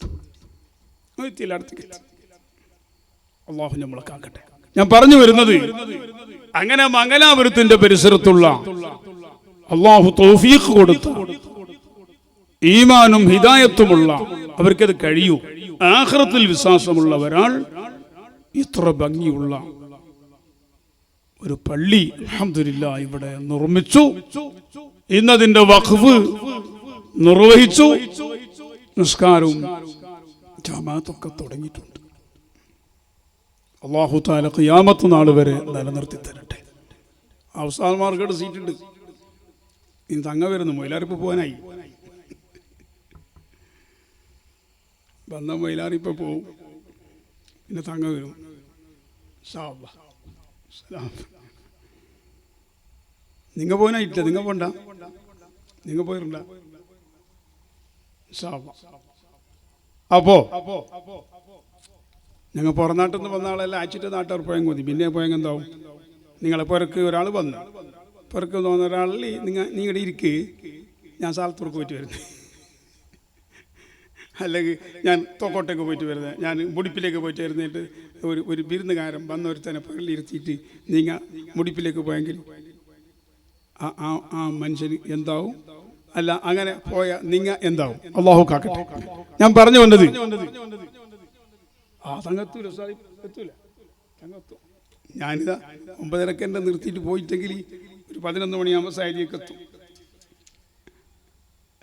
അടുത്തേക്ക് അല്ലാഹു നമ്മളെ കാക്കട്ടെ. ഞാൻ പറഞ്ഞു വരുന്നത്, അങ്ങനെ മംഗലാപുരത്തിന്റെ പരിസരത്തുള്ള അല്ലാഹു തൗഫീഖ് കൊടുത്ത ഈമാനും ഹിദായത്തുമുള്ള അവർക്കത് കഴിയൂ. ആഖിറത്തിൽ വിശ്വാസമുള്ള ഒരാൾ ഇത്ര ഭംഗിയുള്ള ഒരു പള്ളി അൽഹംദുലില്ലാഹ് ഇവിടെ നിർമ്മിച്ചു. ഇന്നതിന്റെ വഖഫ് നിർവഹിച്ചു. നിസ്കാരവും ജമാഅത്തൊക്കെ തുടങ്ങിയിട്ടുണ്ട്. അല്ലാഹു തആല ഖിയാമത്ത് നാൾ വരെ നിലനിർത്തി തരട്ടെ. അവസാനമാർക്കോട് സീറ്റുണ്ട്. ഇനി തങ്ങ വരുന്നു. മൊയിലാറിപ്പ് പോകാനായി. വന്ന മൊയിലാറിപ്പോൾ പോവും. പിന്നെ തങ്ങ വരും. നിങ്ങൾ പോകാനായിട്ടില്ല. നിങ്ങൾ പോണ്ട. നിങ്ങൾ പോയിട്ടുണ്ട. അപ്പോ ഞങ്ങൾ പുറനാട്ടിൽ നിന്ന് വന്ന ആളെല്ലാം അയച്ചിട്ട് നാട്ടുകാർ പോയെങ്കിൽ മതി. പിന്നെ പോയെങ്കിൽ എന്താവും? നിങ്ങളെ പുറക്ക് ഒരാൾ വന്നു. പുറക്ക് തോന്നുന്ന ഒരാളിൽ നിങ്ങളുടെ ഇരിക്ക് ഞാൻ സ്ഥലത്തൂർക്ക് പോയിട്ട് വരുന്നത്, അല്ലെങ്കിൽ ഞാൻ തോക്കോട്ടേക്ക് പോയിട്ട് വരുന്നത്, ഞാൻ മുടിപ്പിലേക്ക് പോയിട്ട് വരുന്നിട്ട് ഒരു വിരുന്നുകാരൻ വന്നൊരുത്തനെ പള്ളിയിരുത്തിയിട്ട് നിങ്ങൾ മുടിപ്പിലേക്ക് പോയെങ്കിൽ ആ മനുഷ്യന് എന്താവും? അല്ല, അങ്ങനെ പോയ നിങ്ങൾ എന്താവും? അല്ലാഹു കാക്കട്ടെ. ഞാൻ പറഞ്ഞു വന്നത് തങ്ങത്തൂല എത്തൂല. തങ്ങത്തും ഞാനിതാ 9:30 എൻ്റെ നിർത്തിയിട്ട് പോയിട്ടെങ്കിൽ ഒരു 11 മണിയാകുമ്പോൾ സാരിയൊക്കെ എത്തും.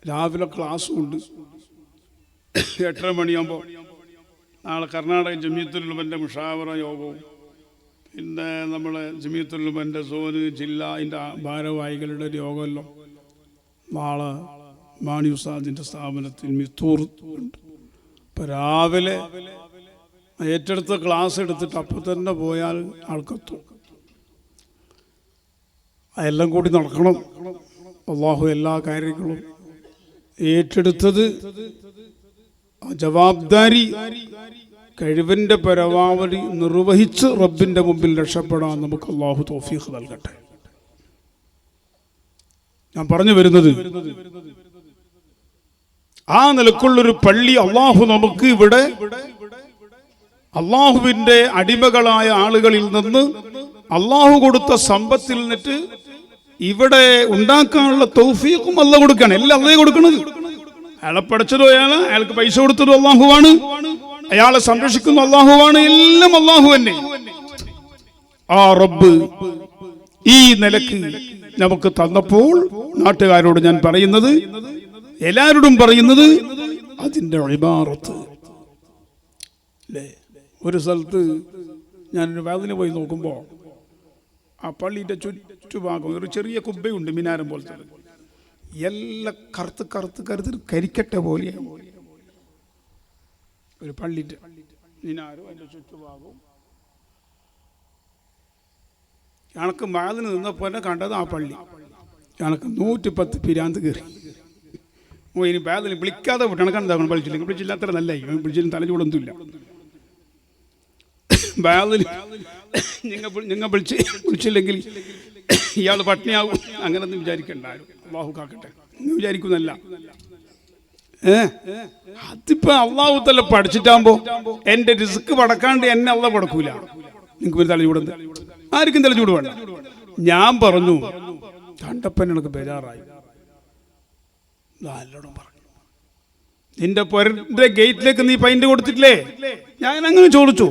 രാവിലെ ക്ലാസ്സും ഉണ്ട്. 8:30 മണിയാകുമ്പോൾ നാളെ കർണാടക ജമിയത്തുലുലമൻ്റെ മുഷാവറ യോഗവും പിന്നെ നമ്മളെ ജമിയത്തുലുലമൻ്റെ സോന് ജില്ല അതിൻ്റെ ഭാരവാഹികളുടെ ഒരു യോഗമെല്ലാം നാളെ മാണി ഉസ്താദിൻ്റെ സ്ഥാപനത്തിൽ മിത്തൂർ ഉണ്ട്. ഇപ്പം രാവിലെ ഏറ്റെടുത്ത ക്ലാസ് എടുത്തിട്ട് അപ്പം തന്നെ പോയാൽ ആൾക്കെത്തും. അതെല്ലാം കൂടി നടക്കണം. അല്ലാഹു എല്ലാ കാര്യങ്ങളും ഏറ്റെടുത്തത് ജവാബ്ദാരി കഴിവിൻ്റെ പരമാവധി നിർവഹിച്ച് റബ്ബിൻ്റെ മുമ്പിൽ രക്ഷപ്പെടാൻ നമുക്ക് അല്ലാഹു തൗഫീഖ് നൽകട്ടെ. ഞാൻ പറഞ്ഞു വരുന്നത് ആ നിലക്കുള്ളൊരു പള്ളി അല്ലാഹു നമുക്ക് ഇവിടെ അള്ളാഹുവിൻ്റെ അടിമകളായ ആളുകളിൽ നിന്ന് അള്ളാഹു കൊടുത്ത സമ്പത്തിൽ നിന്നിട്ട് ഇവിടെ ഉണ്ടാക്കാനുള്ള തൗഫീഖും അല്ലാഹു കൊടുക്കണം. എല്ലാം അല്ലാഹു കൊടുക്കുന്നത്. അയാളെ പഠിച്ചതോ അയാൾക്ക് പൈസ കൊടുത്തതോ അള്ളാഹുവാണ്. അയാളെ സംരക്ഷിക്കുന്ന അള്ളാഹുവാണ്. എല്ലാം അള്ളാഹു തന്നെ. ആ റബ്ബ് ഈ നിലക്ക് നമുക്ക് തന്നപ്പോൾ നാട്ടുകാരോട് ഞാൻ പറയുന്നത്, എല്ലാവരോടും പറയുന്നത് അതിൻ്റെ ഇബാറത്ത് അല്ലേ. ഒരു സ്ഥലത്ത് ഞാനൊരു വാതിന് പോയി നോക്കുമ്പോൾ ആ പള്ളിയുടെ ചുറ്റുഭാഗം ഒരു ചെറിയ കുബ്ബയുണ്ട്, മിനാരം പോലത്തെ. എല്ലാം കറുത്ത് കരിക്കട്ട പോലെയാണ് ഒരു പള്ളിൻ്റെ മിനാരും അതിൻ്റെ ചുറ്റുഭാഗവും. ഞങ്ങൾക്ക് വാതിന് നിന്നപ്പോൾ തന്നെ കണ്ടത് ആ പള്ളി. ഞങ്ങൾക്ക് 110 പിരാന്ത് കയറി. ഇനി വാതിന് വിളിക്കാതെ വിട്ടണം. കണ്ടാക്കണം വിളിച്ചില്ല അത്ര നല്ലായി. വിളിച്ചില്ല തലചൂടൊന്നുമില്ല. നിങ്ങൾ വിളിച്ചില്ലെങ്കിൽ ഇയാൾ പട്ടിണിയാവും അങ്ങനൊന്നും വിചാരിക്കണ്ട. അല്ലാഹു കാക്കട്ടെ. നിങ്ങൾ വിചാരിക്കുന്നല്ല. അതിപ്പോ അള്ളാഹു തല പഠിച്ചിട്ടാകുമ്പോ എന്റെ റിസ്ക് പടക്കാണ്ട് എന്നെ അള്ളാഹ് പടക്കൂല. നിങ്ങൾക്ക് ഒരു തലചൂടുണ്ട്. ആർക്കും തലചൂട് വേണ്ട. ഞാൻ പറഞ്ഞു കണ്ടപ്പൻ എനിക്ക് ബേജാറായി. നല്ലോണം പറഞ്ഞു, നിന്റെ പൊരന്റെ ഗേറ്റിലേക്ക് നീ പെയിന്റ് കൊടുത്തിട്ടില്ലേ? ഞാൻ അങ്ങനെ ചോദിച്ചു.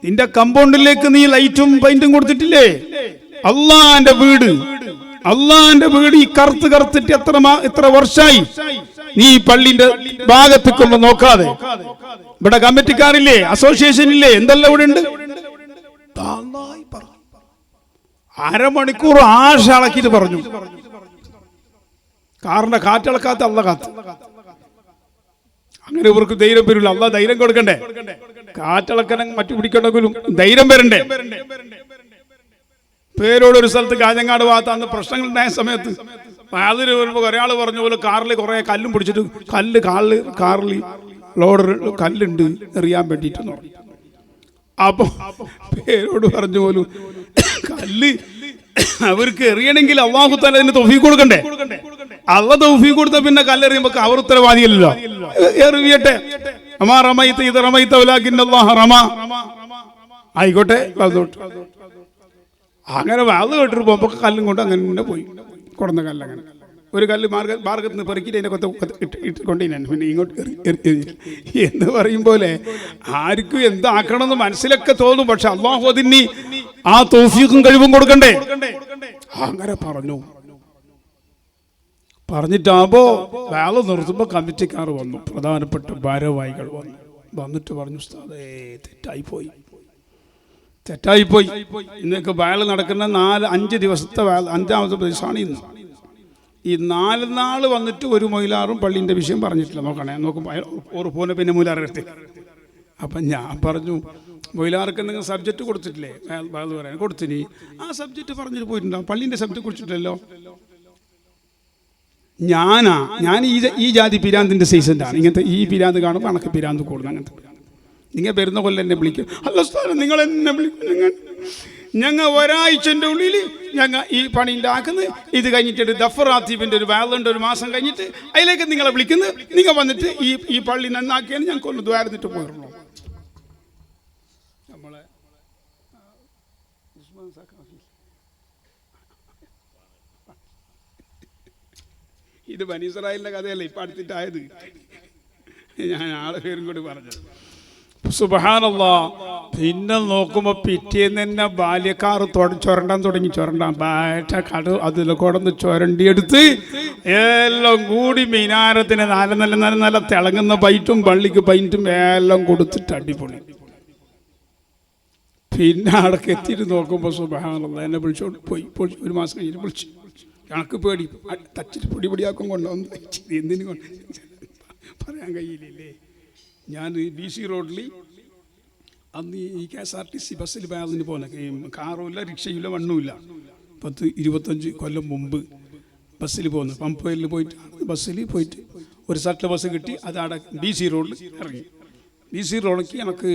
നിന്റെ കമ്പൗണ്ടിലേക്ക് നീ ലൈറ്റും പെയിന്റും കൊടുത്തിട്ടില്ലേ? അള്ളാന്റെ വീട് ഈ കറുത്തിട്ട് എത്ര വർഷമായി നീ പള്ളിന്റെ ഭാഗത്തേക്കൊന്നും നോക്കാതെ? ഇവിടെ കമ്മിറ്റിക്കാരില്ലേ, അസോസിയേഷൻ ഇല്ലേ, എന്തെല്ലാം ഇവിടെ ഉണ്ട്? അരമണിക്കൂർ ആശളക്കിട്ട് പറഞ്ഞു. കാറിന്റെ കാറ്റളക്കാത്ത അള്ള കാത്ത്. അങ്ങനെ ഇവർക്ക് ധൈര്യം വരില്ല. അള്ള ധൈര്യം കൊടുക്കണ്ടേ? കാറ്റളക്കണം മറ്റു പിടിക്കണമെങ്കിലും ധൈര്യം വരണ്ടേ? പേരോടൊരു സ്ഥലത്ത് കാഞ്ഞങ്ങാട് ഭാഗത്ത് അന്ന് പ്രശ്നങ്ങൾ ഉണ്ടായ സമയത്ത് അതിന് വരുമ്പോൾ ഒരാൾ പറഞ്ഞ പോലെ കാറിൽ കുറെ കല്ലും പിടിച്ചിട്ട് കാറിൽ ലോഡർ കല്ലുണ്ട് എറിയാൻ വേണ്ടിയിട്ട് പറഞ്ഞു. അപ്പൊ പേരോട് പറഞ്ഞ പോലും കല്ല് അവർക്ക് എറിയണമെങ്കിൽ അള്ളാഹു തആല അതിന് തൗഫീഖ് കൊടുക്കണ്ടേ? അള്ളാഹ് തൗഫീഖ് കൊടുത്ത പിന്നെ കല്ലെറിയുമ്പോ അവർ ഉത്തരവാദിയല്ലോ. എറിയട്ടെ. ആയിക്കോട്ടെ. അങ്ങനെ വാത് കേട്ടിട്ട് പോകുമ്പോ കല്ലും കൊണ്ട് അങ്ങനെ പോയി കൊടുന്ന കല്ലങ്ങനെ ഒരു കല്ല് മാർഗത്തിൽ നിന്ന് പെറുക്കിയിട്ട് അതിനെ കൊണ്ടിനാൻ പിന്നെ ഇങ്ങോട്ട് എന്ന് പറയും പോലെ ആർക്കും എന്താക്കണമെന്ന് മനസ്സിലൊക്കെ തോന്നും. പക്ഷെ അള്ളാഹു അതിന് ആ തൗഫീഖും കഴിവും കൊടുക്കണ്ടേ. അങ്ങനെ പറഞ്ഞിട്ടാകുമ്പോ വേല നിർത്തുമ്പോൾ കമ്മിറ്റിക്കാർ വന്നു, പ്രധാനപ്പെട്ട ഭാരവാഹികൾ വന്നിട്ട് പറഞ്ഞു, ഉസ്താദേ തെറ്റായിപ്പോയി. ഇന്നൊക്കെ വേല നടക്കുന്ന 4-5 ദിവസത്തെ വേല, 5ാമത്തെ ദിവസമാണ് ഇന്ന്. ഈ 4 നാൾ വന്നിട്ട് ഒരു മൊയിലാറും പള്ളീൻ്റെ വിഷയം പറഞ്ഞിട്ടില്ല. നോക്കുമ്പോൾ പോലെ പിന്നെ മൊയിലാറെടുത്ത്. അപ്പം ഞാൻ പറഞ്ഞു, മൊയിലാർക്ക് എന്തെങ്കിലും സബ്ജക്റ്റ് കൊടുത്തിട്ടില്ലേ പറയാൻ? കൊടുത്തിനി. ആ സബ്ജക്റ്റ് പറഞ്ഞിട്ട് പോയിട്ടുണ്ടാവും, പള്ളീൻ്റെ സബ്ജക്റ്റ് കുറിച്ചിട്ടില്ലല്ലോ. ഞാൻ ഈ ജാതി പിരാന്തിൻ്റെ സീസൻ്റാണ്. ഇങ്ങനത്തെ ഈ പിരാന്ത് കാണുമ്പോൾ അണക്ക് പിരാന്ത് കൂടുന്നു. അങ്ങനത്തെ നിങ്ങൾ വരുന്ന കൊല്ലം എന്നെ വിളിക്കും, അല്ല സ്ഥാനം നിങ്ങൾ എന്നെ വിളിക്കും. ഞങ്ങൾ ഒരാഴ്ചൻ്റെ ഉള്ളിൽ ഞങ്ങൾ ഈ പണി ഉണ്ടാക്കുന്നത്. ഇത് കഴിഞ്ഞിട്ട് ദഫറാത്തീബിൻ്റെ ഒരു വേളുണ്ട്, ഒരു മാസം കഴിഞ്ഞിട്ട് അതിലേക്ക് നിങ്ങളെ വിളിക്കുന്നത്. നിങ്ങൾ വന്നിട്ട് ഈ പള്ളി നന്നാക്കിയാണ് ഞങ്ങൾക്ക് ഒന്ന് ദ്വാരന്നിട്ട് പോയിരുന്നു. നമ്മളെ ഇത് ബനി ഇസ്രായേലിൻ്റെ കഥയല്ല ഇപ്പം അടുത്തിട്ടായത്. ഞാൻ ആളെ പേരും കൂടി പറഞ്ഞത്. സുബ്ഹാനല്ലാഹ്. പിന്നെ നോക്കുമ്പോൾ പിറ്റേന്ന് തന്നെ ബാല്യക്കാർ ചുരണ്ടാൻ തുടങ്ങി. ബാറ്റ കട അതിൽ കൊടന്ന് ചുരണ്ടിയെടുത്ത് എല്ലാം കൂടി മിനാരത്തിന് നല്ല തിളങ്ങുന്ന പൈറ്റും പള്ളിക്ക് പൈൻറ്റും എല്ലാം കൊടുത്തിട്ട് അടിപൊളി. പിന്നെ അവിടേക്ക് എത്തിയിട്ട് നോക്കുമ്പോൾ സുബ്ഹാനല്ലാഹ് എന്നെ വിളിച്ചോണ്ട് പോയി. ഒരു മാസം കഴിഞ്ഞിട്ട് വിളിച്ചു. കണക്ക് പേടി തച്ചിട്ട് പൊടിയാക്കും കൊണ്ടുവന്ന് എന്തിനു കൊണ്ട് പറയാൻ കഴിയില്ലേ. ഞാൻ BC റോഡിൽ അന്ന് ഈ KSRTC ബസ്സിൽ പോയാൽ പോലെ കാറുമില്ല, റിക്ഷയില്ല, മണ്ണുമില്ല. 10-25 കൊല്ലം മുമ്പ് ബസ്സിൽ പോകുന്നു. പമ്പയിൽ പോയിട്ട് ബസ്സിൽ പോയിട്ട് ഒരു സട്ടിലെ ബസ് കിട്ടി. അതവിടെ BC റോഡിൽ ഇറങ്ങി. BC റോഡിലേക്ക് എനിക്ക്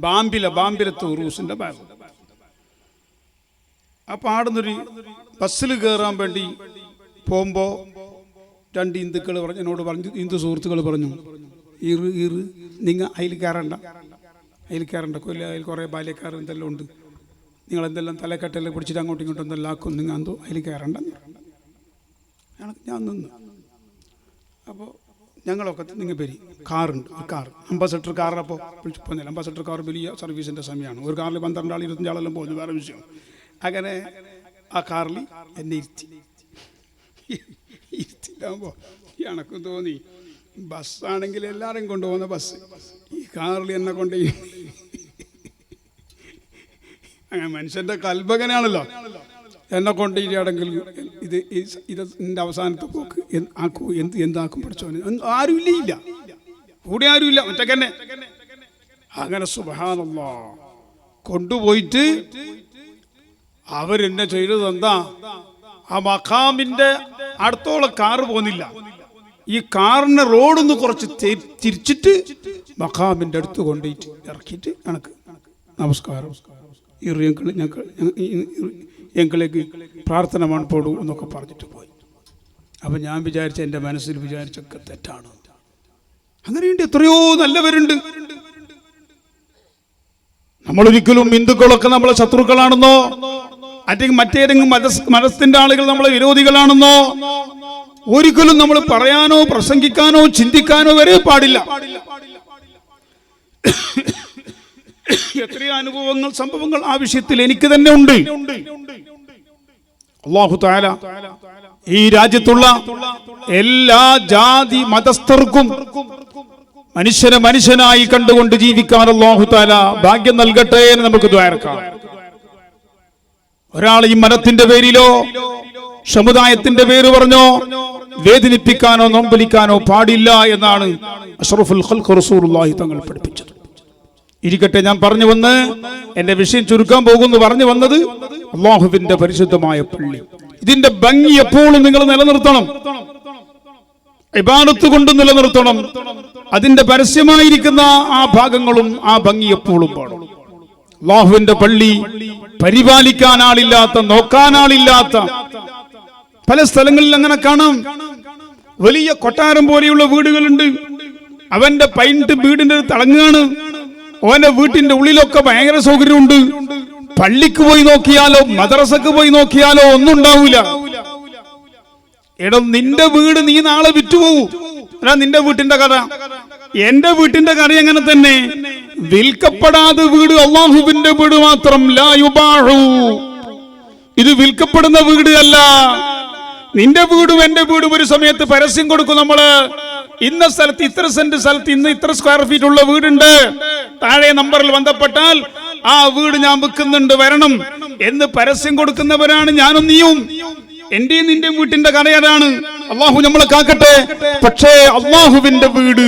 ബാമ്പിലത്തെ ഉറൂസിൻ്റെ ബാഗ്. അപ്പോൾ ആടുന്നൊരു ബസ്സിൽ കയറാൻ വേണ്ടി പോകുമ്പോൾ 2 ഹിന്ദുക്കൾ എന്നോട് പറഞ്ഞു, ഹിന്ദു സുഹൃത്തുക്കൾ പറഞ്ഞു, നിങ്ങൾ അതിൽ കയറണ്ട കൊല്ലം, അതിൽ കുറേ ബാല്യക്കാർ എന്തെല്ലാം ഉണ്ട്, നിങ്ങളെന്തെല്ലാം തലക്കെട്ടെല്ലാം പിടിച്ചിട്ട് അങ്ങോട്ടും ഇങ്ങോട്ടും എന്തെല്ലാം ആക്കും, നിങ്ങൾ എന്തോ അതിൽ കയറണ്ട. ഞാൻ നിന്ന്. അപ്പോൾ ഞങ്ങളൊക്കെ നിങ്ങൾ പേര് കാറുണ്ട്, കാർ അംബാസഡർ കാറിനപ്പോൾ വിളിച്ചു പോകുന്നില്ല. അംബാസഡർ കാർ വലിയ സർവീസിൻ്റെ സമയമാണ്. ഒരു കാറിൽ 12 ആൾ 25 ആളെല്ലാം പോകുന്നു, വേറെ വിഷയം. അങ്ങനെ ആ കാറിൽ എന്നെ ഇരുത്തിയിട്ടാകുമ്പോൾ എനക്കും തോന്നി, ബസ്സാണെങ്കിൽ എല്ലാവരും കൊണ്ടുപോകുന്ന ബസ്, ഈ കാറിൽ എന്നെ കൊണ്ട് അങ്ങനെ മനുഷ്യൻ്റെ കൽബകനാണല്ലോ. എന്നെ കൊണ്ടിരിക്കുകയാണെങ്കിൽ ഇത് ഇതിൻ്റെ അവസാനത്തെ പോക്ക് എന്താക്കും പഠിച്ചോന്? ആരുമില്ല, കൂടെ ആരുമില്ല, ഒറ്റക്കന്നെ. അങ്ങനെ സുബ്ഹാനല്ലാഹ് കൊണ്ടുപോയിട്ട് അവരെന്നെ ചെയ്തത് എന്താ, ആ മഖാമിൻ്റെ അടുത്തോളം കാറ് പോകുന്നില്ല. ഈ കാറിനെ റോഡൊന്ന് കുറച്ച് തിരിച്ചിട്ട് മഖാമിൻ്റെ അടുത്ത് കൊണ്ടുപോയിട്ട് ഇറക്കിയിട്ട് കണക്ക് നമസ്കാരം ഞങ്ങൾക്ക് പ്രാർത്ഥന മൺപോടൂ എന്നൊക്കെ പറഞ്ഞിട്ട് പോയി. അപ്പം ഞാൻ വിചാരിച്ച, എൻ്റെ മനസ്സിൽ വിചാരിച്ചൊക്കെ തെറ്റാണ്. അങ്ങനെയുണ്ട്, എത്രയോ നല്ലവരുണ്ട്. നമ്മളൊരിക്കലും ഹിന്ദുക്കളൊക്കെ നമ്മളെ ശത്രുക്കളാണെന്നോ അല്ലെങ്കിൽ മറ്റേതെങ്കിലും മതത്തിന്റെ ആളുകൾ നമ്മളെ വിരോധികളാണെന്നോ ഒരിക്കലും നമ്മൾ പറയാനോ പ്രസംഗിക്കാനോ ചിന്തിക്കാനോ വരെ പാടില്ല. എത്രയോ അനുഭവങ്ങൾ, സംഭവങ്ങൾ ആ വിഷയത്തിൽ എനിക്ക് തന്നെ ഉണ്ട്. അല്ലാഹു തആല ഈ രാജ്യത്തുള്ള എല്ലാ ജാതി മതസ്ഥർക്കും മനുഷ്യനായി കണ്ടുകൊണ്ട് ജീവിക്കാൻ അല്ലാഹു തആല ഭാഗ്യം നൽകട്ടെ എന്ന് നമുക്ക് ദ്വാരക്കാം. ഒരാൾ ഈ മതത്തിന്റെ പേരിലോ സമുദായത്തിന്റെ പേര് പറഞ്ഞോ വേദനിപ്പിക്കാനോ നൊമ്പലിക്കാനോ പാടില്ല എന്നാണ് അഷ്റഫുൽ ഖൽഖ് റസൂലുള്ളാഹി തങ്ങൾ പഠിപ്പിച്ചത്. ഇരിക്കട്ടെ, ഞാൻ പറഞ്ഞു വന്ന് എന്റെ വിഷയം ചുരുക്കാൻ പോകുന്നു. പറഞ്ഞു വന്നത് അല്ലാഹുവിന്റെ പരിശുദ്ധമായ പള്ളി, ഇതിന്റെ ഭംഗി എപ്പോഴും നിങ്ങൾ നിലനിർത്തണം, ഇബാദത്ത് കൊണ്ട് നിലനിർത്തണം. അതിന്റെ പരസ്യമായിരിക്കുന്ന ആ ഭാഗങ്ങളും ആ ഭംഗി എപ്പോഴും പാടും. അല്ലാഹുവിന്റെ പള്ളി പരിപാലിക്കാൻ ആളില്ലാത്ത, നോക്കാൻ ആളില്ലാത്ത പല സ്ഥലങ്ങളിൽ അങ്ങനെ കാണാം. വലിയ കൊട്ടാരം പോലെയുള്ള വീടുകളുണ്ട്, അവന്റെ പൈന്റ് വീടിന്റെ തിളങ്ങാണ്, അവന്റെ വീട്ടിന്റെ ഉള്ളിലൊക്കെ ഭയങ്കര സൗകര്യമുണ്ട്. പള്ളിക്ക് പോയി നോക്കിയാലോ മദ്രസക്ക് പോയി നോക്കിയാലോ ഒന്നും ഉണ്ടാവില്ല. എടോ നിന്റെ വീട് നീ നാളെ വിറ്റുപോകൂ. അല്ല നിന്റെ വീട്ടിന്റെ കഥ. എന്റെ വീട്ടിന്റെ കഥ അങ്ങനെ തന്നെ. വിൽക്കപ്പെടാതെ വീട് അള്ളാഹുവിന്റെ വീട് മാത്രം. ലാ യുബാഉ. ഇത് വിൽക്കപ്പെടുന്ന വീട് അല്ല. നിന്റെ വീടും എന്റെ വീടും ഒരു സമയത്ത് പരസ്യം കൊടുക്കും. നമ്മള് ഇന്ന സ്ഥലത്ത് ഇത്ര സെന്റ് സ്ഥലത്ത് ഇന്ന് ഇത്ര സ്ക്വയർ ഫീറ്റ് ഉള്ള വീടുണ്ട്, താഴെ നമ്പറിൽ ബന്ധപ്പെട്ടാൽ ആ വീട് ഞാൻ വിൽക്കുന്നുണ്ട്, വരണം എന്ന് പരസ്യം കൊടുക്കുന്നവരാണ് ഞാനും നീയും. എന്റെയും നിന്റെ വീട്ടിന്റെ കഥ അതാണ്. അള്ളാഹു നമ്മളെ കാക്കട്ടെ. പക്ഷേ അള്ളാഹുവിന്റെ വീട്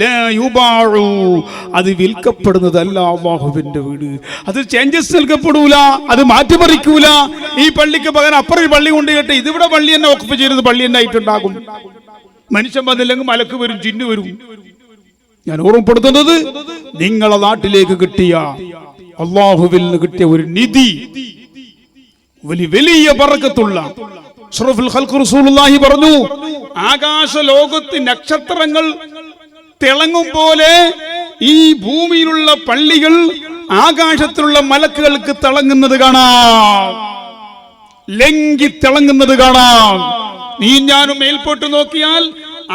ലാ യുബാഉ, അത് വിൽക്കപ്പെടുന്നതല്ല. അള്ളാഹുവിന്റെ വീട് അത് ചേഞ്ചസ് നൽകപ്പെടൂല, അത് മാറ്റിമറിക്കൂല. ഈ പള്ളിക്ക് പകരം അപ്പുറം പള്ളി കൊണ്ടുകേട്ടെ ഇതിവിടെ പള്ളി തന്നെ ഓക്കുപ്പ് ചെയ്തത് പള്ളി തന്നെ ആയിട്ടുണ്ടാകും. മനുഷ്യൻ വന്നില്ലെങ്കിൽ മലക്ക് വരും, ജിന്ന് വരും. ഞാൻ ഓർമ്മപ്പെടുത്തുന്നത് നിങ്ങളെ നാട്ടിലേക്ക് കിട്ടിയ അള്ളാഹുവിൽ നിന്ന് കിട്ടിയ ഒരു നിധി, വലിയ ബറക്കത്തുള്ള അഷ്റഫുൽ ഖൽഖ് റസൂലുള്ളാഹി പറഞ്ഞു, ആകാശ ലോകത്ത് നക്ഷത്രങ്ങൾ തിളങ്ങും പോലെ ഈ ഭൂമിയിലുള്ള പള്ളികൾ ആകാശത്തിലുള്ള മലക്കുകൾക്ക് തിളങ്ങുന്നത് കാണാം, ലംഘി തിളങ്ങുന്നത് കാണാം. നീ ഞാനും മേൽപോട്ട് നോക്കിയാൽ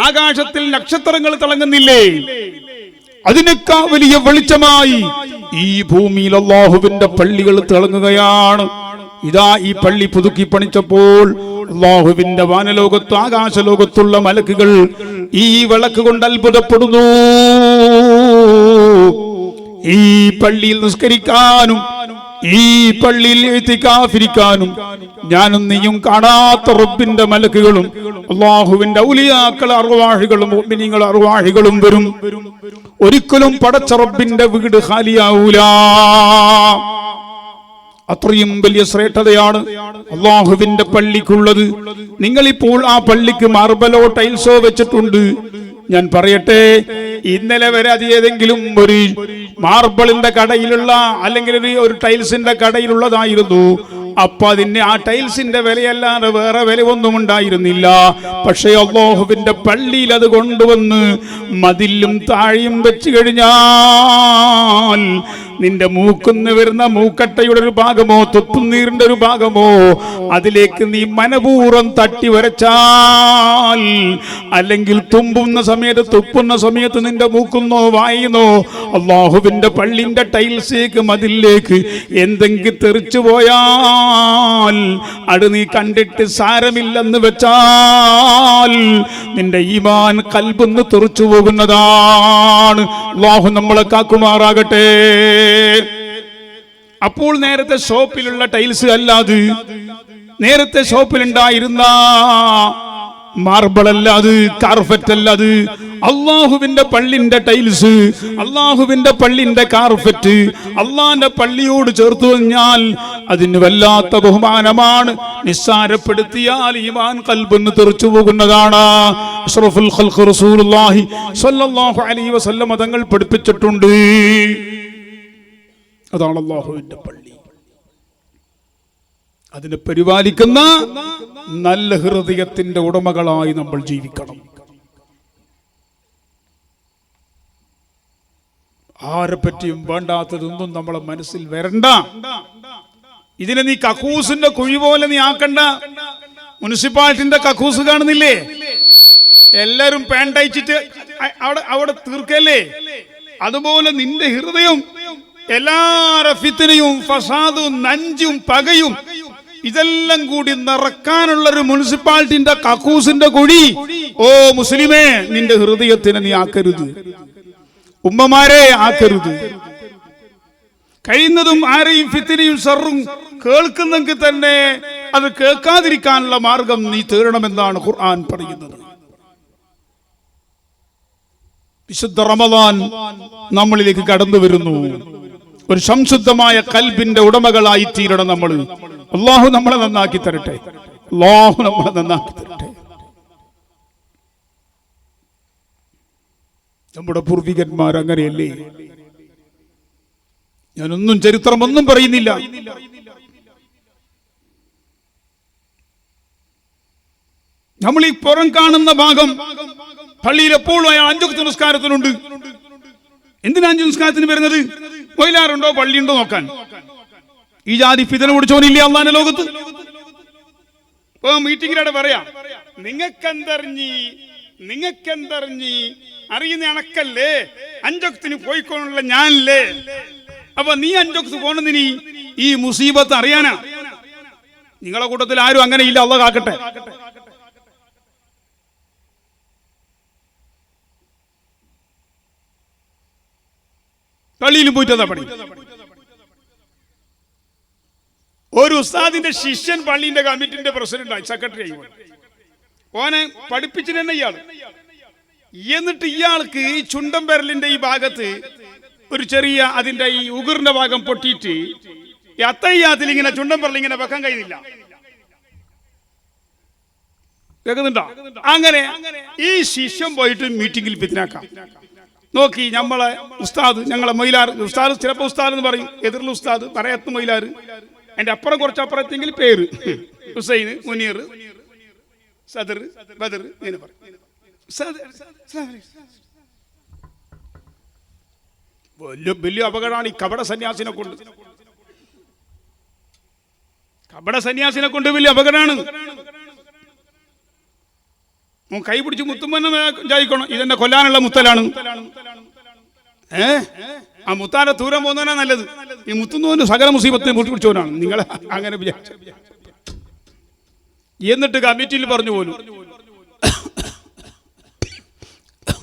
ആകാശത്തിൽ നക്ഷത്രങ്ങൾ തിളങ്ങുന്നില്ലേ? അതിനേക്കാൾ വലിയ വെളിച്ചമായി ഈ ഭൂമിയിൽ അല്ലാഹുവിന്റെ പള്ളികൾ തിളങ്ങുകയാണ്. ഇതാ ഈ പള്ളി പുതുക്കി പണിച്ചപ്പോൾ അല്ലാഹുവിന്റെ വാനലോകത്ത് ആകാശലോകത്തുള്ള മലക്കുകൾ ഈ വിളക്ക് കൊണ്ട് അത്ഭുതപ്പെടുന്നു. ഈ പള്ളിയിൽ നിസ്കരിക്കാനും ഈ പള്ളിയിൽ ഇത്തികാഫിരിക്കാനും ഞാനും നീയും കാണാത്ത റബ്ബിന്റെ മലക്കുകളും അല്ലാഹുവിന്റെ ഔലിയാക്കൾ അർവാഹികളും മുഅ്മിനീങ്ങൾ അർവാഹികളും വരും. ഒരിക്കലും പടച്ച റബ്ബിന്റെ വീട് ഖാലിയാവൂല. അത്രയും വലിയ ശ്രേഷ്ഠതയാണ് അല്ലാഹുവിന്റെ പള്ളിക്കുള്ളത്. നിങ്ങളിപ്പോൾ ആ പള്ളിക്ക് മാർബലോ ടൈൽസോ വെച്ചിട്ടുണ്ട്. ഞാൻ പറയട്ടെ, ഇന്നലെ വരെ അത് ഏതെങ്കിലും ഒരു മാർബിളിന്റെ കടയിലുള്ള അല്ലെങ്കിൽ ഒരു ടൈൽസിന്റെ കടയിലുള്ളതായിരുന്നു. അപ്പൊ അതിന് ആ ടൈൽസിന്റെ വിലയല്ലാതെ വേറെ വില ഒന്നും ഉണ്ടായിരുന്നില്ല. പക്ഷേ അല്ലാഹുവിന്റെ പള്ളിയിൽ അത് കൊണ്ടുവന്ന് മതിലും താഴെയും വെച്ച് കഴിഞ്ഞാൽ നിന്റെ മൂക്കുന്ന് വരുന്ന മൂക്കട്ടയുടെ ഒരു ഭാഗമോ തുപ്പുനീരിന്റെ ഒരു ഭാഗമോ അതിലേക്ക് നീ മനപൂർവ്വം തട്ടി വരച്ചാൽ, അല്ലെങ്കിൽ തുമ്പുന്ന സമയത്ത് തുപ്പുന്ന സമയത്ത് നിന്റെ മൂക്കുന്നോ വായുന്നോ അല്ലാഹുവിന്റെ പള്ളിന്റെ ടൈൽസിലേക്ക് മതിലേക്ക് എന്തെങ്കിലും തെറിച്ചു പോയാൽ അത് നീ കണ്ടിട്ട് സാരമില്ലെന്ന് വെച്ചാൽ നിന്റെ ഈമാൻ കൽബിന്ന് തെറിച്ചു പോകുന്നതാണ്. അല്ലാഹു നമ്മളെ കാക്കുമാറാകട്ടെ. അപ്പോൾ നേരത്തെ ഷോപ്പിലുള്ള ടൈൽസ് അല്ലാതെ നേരത്തെ ഷോപ്പിലുണ്ടായിരുന്ന മാർബിൾ അല്ല, അത് കാർഫറ്റ് അല്ല, അത് അള്ളാഹുവിന്റെ പള്ളിന്റെ ടൈൽസ്, അള്ളാഹുവിന്റെ പള്ളിന്റെ കാർഫറ്റ് അള്ളാന്റെ പള്ളിയോട് ചേർത്ത് കഴിഞ്ഞാൽ അതിന് വല്ലാത്ത ബഹുമാനമാണ്. നിസ്സാരപ്പെടുത്തിയാൽ ഈമാൻ ഖൽബിന് തെറിച്ചു പോകുന്നതാണ്. അഷ്റഫുൽ ഖൽഖ് റസൂലുള്ളാഹി സ്വല്ലല്ലാഹു അലൈഹി വസല്ലം തങ്ങൾ പഠിപ്പിച്ചിട്ടുണ്ട്. അതാണ് അള്ളാഹുവിന്റെ പള്ളി. അതിനെ പരിപാലിക്കുന്ന നല്ല ഹൃദയത്തിന്റെ ഉടമകളായി നമ്മൾ ജീവിക്കണം. ആരെപ്പറ്റിയും വേണ്ടാത്തതൊന്നും നമ്മളെ മനസ്സിൽ വരണ്ട. ഇതിനെ നീ കക്കൂസിന്റെ കുഴി പോലെ നീ ആക്കണ്ട. മുനിസിപ്പാലിറ്റിന്റെ കക്കൂസ് കാണുന്നില്ലേ? എല്ലാരും പാൻറ്റയച്ചിട്ട് അവിടെ തീർക്കല്ലേ? അതുപോലെ നിന്റെ ഹൃദയം എല്ലാ ഫിത്നയും ഫസാദും നഞ്ചും പകയും ഇതെല്ലാം കൂടി നിറക്കാനുള്ളൊരു മുനിസിപ്പാലിറ്റിന്റെ കക്കൂസിന്റെ കുഴി ഓ മുസ്ലിമേ നിന്റെ ഹൃദയത്തിനെ നീ ആക്കരുത്. ഉമ്മമാരെ ആക്കരുത്. കഴിയുന്നതും ആരെയും ഫിത്നയും ഷർറും കേൾക്കുന്നെങ്കിൽ തന്നെ അത് കേൾക്കാതിരിക്കാനുള്ള മാർഗം നീ തേടണമെന്നാണ് ഖുർആൻ പറയുന്നത്. വിശുദ്ധ റമദാൻ നമ്മളിലേക്ക് കടന്നു വരുന്നു. ഒരു സംശുദ്ധമായ കൽബിന്റെ ഉടമകളായി തീരണം നമ്മൾ. അല്ലാഹു നമ്മളെ നന്നാക്കി തരട്ടെ. അല്ലാഹു നമ്മളെ നന്നാക്കി തരട്ടെ. നമ്മുടെ പൂർവികന്മാർ അങ്ങനെയല്ലേ? ഞാനൊന്നും ചരിത്രമൊന്നും പറയുന്നില്ല. നമ്മൾ ഈ പുറം കാണുന്ന ഭാഗം പള്ളിയിൽ എപ്പോഴും അയാൾ 5 വക്ത് നിസ്കാരത്തിനുണ്ട്. എന്തിനാ 5 നിസ്കാരത്തിന് വരുന്നത്? മൊയിലാറുണ്ടോ പള്ളിയുണ്ടോ നോക്കാൻ. ഈ ജാതി ഫിതന പിടിച്ചോനില്ലേ അള്ളാന്റെ ലോകത്ത്? ഇപ്പൊ മീറ്റിംഗിലൂടെ പറയാം, നിങ്ങക്കെന്തറിഞ്ഞി അറിയുന്ന അണക്കല്ലേ, 5 വക്തിന് പോയിക്കൊണ്ടുള്ള ഞാനല്ലേ. അപ്പൊ നീ 5 വക്ത് പോണെന്നിനി ഈ മുസീബത്ത് അറിയാനാ? നിങ്ങളെ കൂട്ടത്തിൽ ആരും അങ്ങനെ ഇല്ല, അള്ളാഹ് കാക്കട്ടെ. പള്ളിയിലും പോയിട്ട് പണി. ഒരു ഉസ്താദിന്റെ ശിഷ്യൻ പള്ളിന്റെ കമ്മിറ്റിന്റെ പ്രസിഡന്റായി, സെക്രട്ടറി ആയി. ഓനെ പഠിപ്പിച്ചിട്ട് തന്നെ ഇയാൾ. എന്നിട്ട് ഇയാൾക്ക് ഈ ചുണ്ടൻ പെരലിന്റെ ഈ ഭാഗത്ത് ഒരു ചെറിയ അതിന്റെ ഈ ഉഗറിന്റെ ഭാഗം പൊട്ടിയിട്ട് അത്തയ്യാത്തിൽ ഇങ്ങനെ ചുണ്ടൻ പെരൽ ഇങ്ങനെ വെക്കാൻ കഴിയുന്നില്ല. കേൾക്കുന്നുണ്ടോ? അങ്ങനെ ഈ ശിഷ്യൻ പോയിട്ട് മീറ്റിംഗിൽ പിത്തിനാക്കാം നോക്കി. നമ്മളെ ഉസ്താദ്, ഞങ്ങളെ മൊയിലാർ ഉസ്താദ്, ചിലപ്പോൾ ഉസ്താദ് എന്ന് പറയും, എതിർള്ള ഉസ്താദ് പറയത്ത് മൊയിലാർ, അതിന്റെ അപ്പുറം കുറച്ചപ്പുറത്തെങ്കിൽ പേര് ഹുസൈൻ, മുനീർ, സദർ, ബദർ ഇങ്ങനെ പറയും. വലിയ അപകടമാണ് ഈ കപട സന്യാസിനെ കൊണ്ട്. വലിയ അപകടമാണ്. കൈ പിടിച്ച് മുത്തുമ്പന്നെ ജയിക്കണം. ഇതെന്നെ കൊല്ലാനുള്ള മുത്തലാണ്. ആ മുത്താന്റെ ദൂരം പോകുന്നവനാ നല്ലത്. ഈ മുത്തുന്നവന് സകല മുസീബത്തിനെ മുട്ടി പിടിച്ചവനാണ്. നിങ്ങളെ അങ്ങനെ വിചാരിച്ചു. എന്നിട്ട് കമ്മിറ്റിയിൽ പറഞ്ഞു പോലും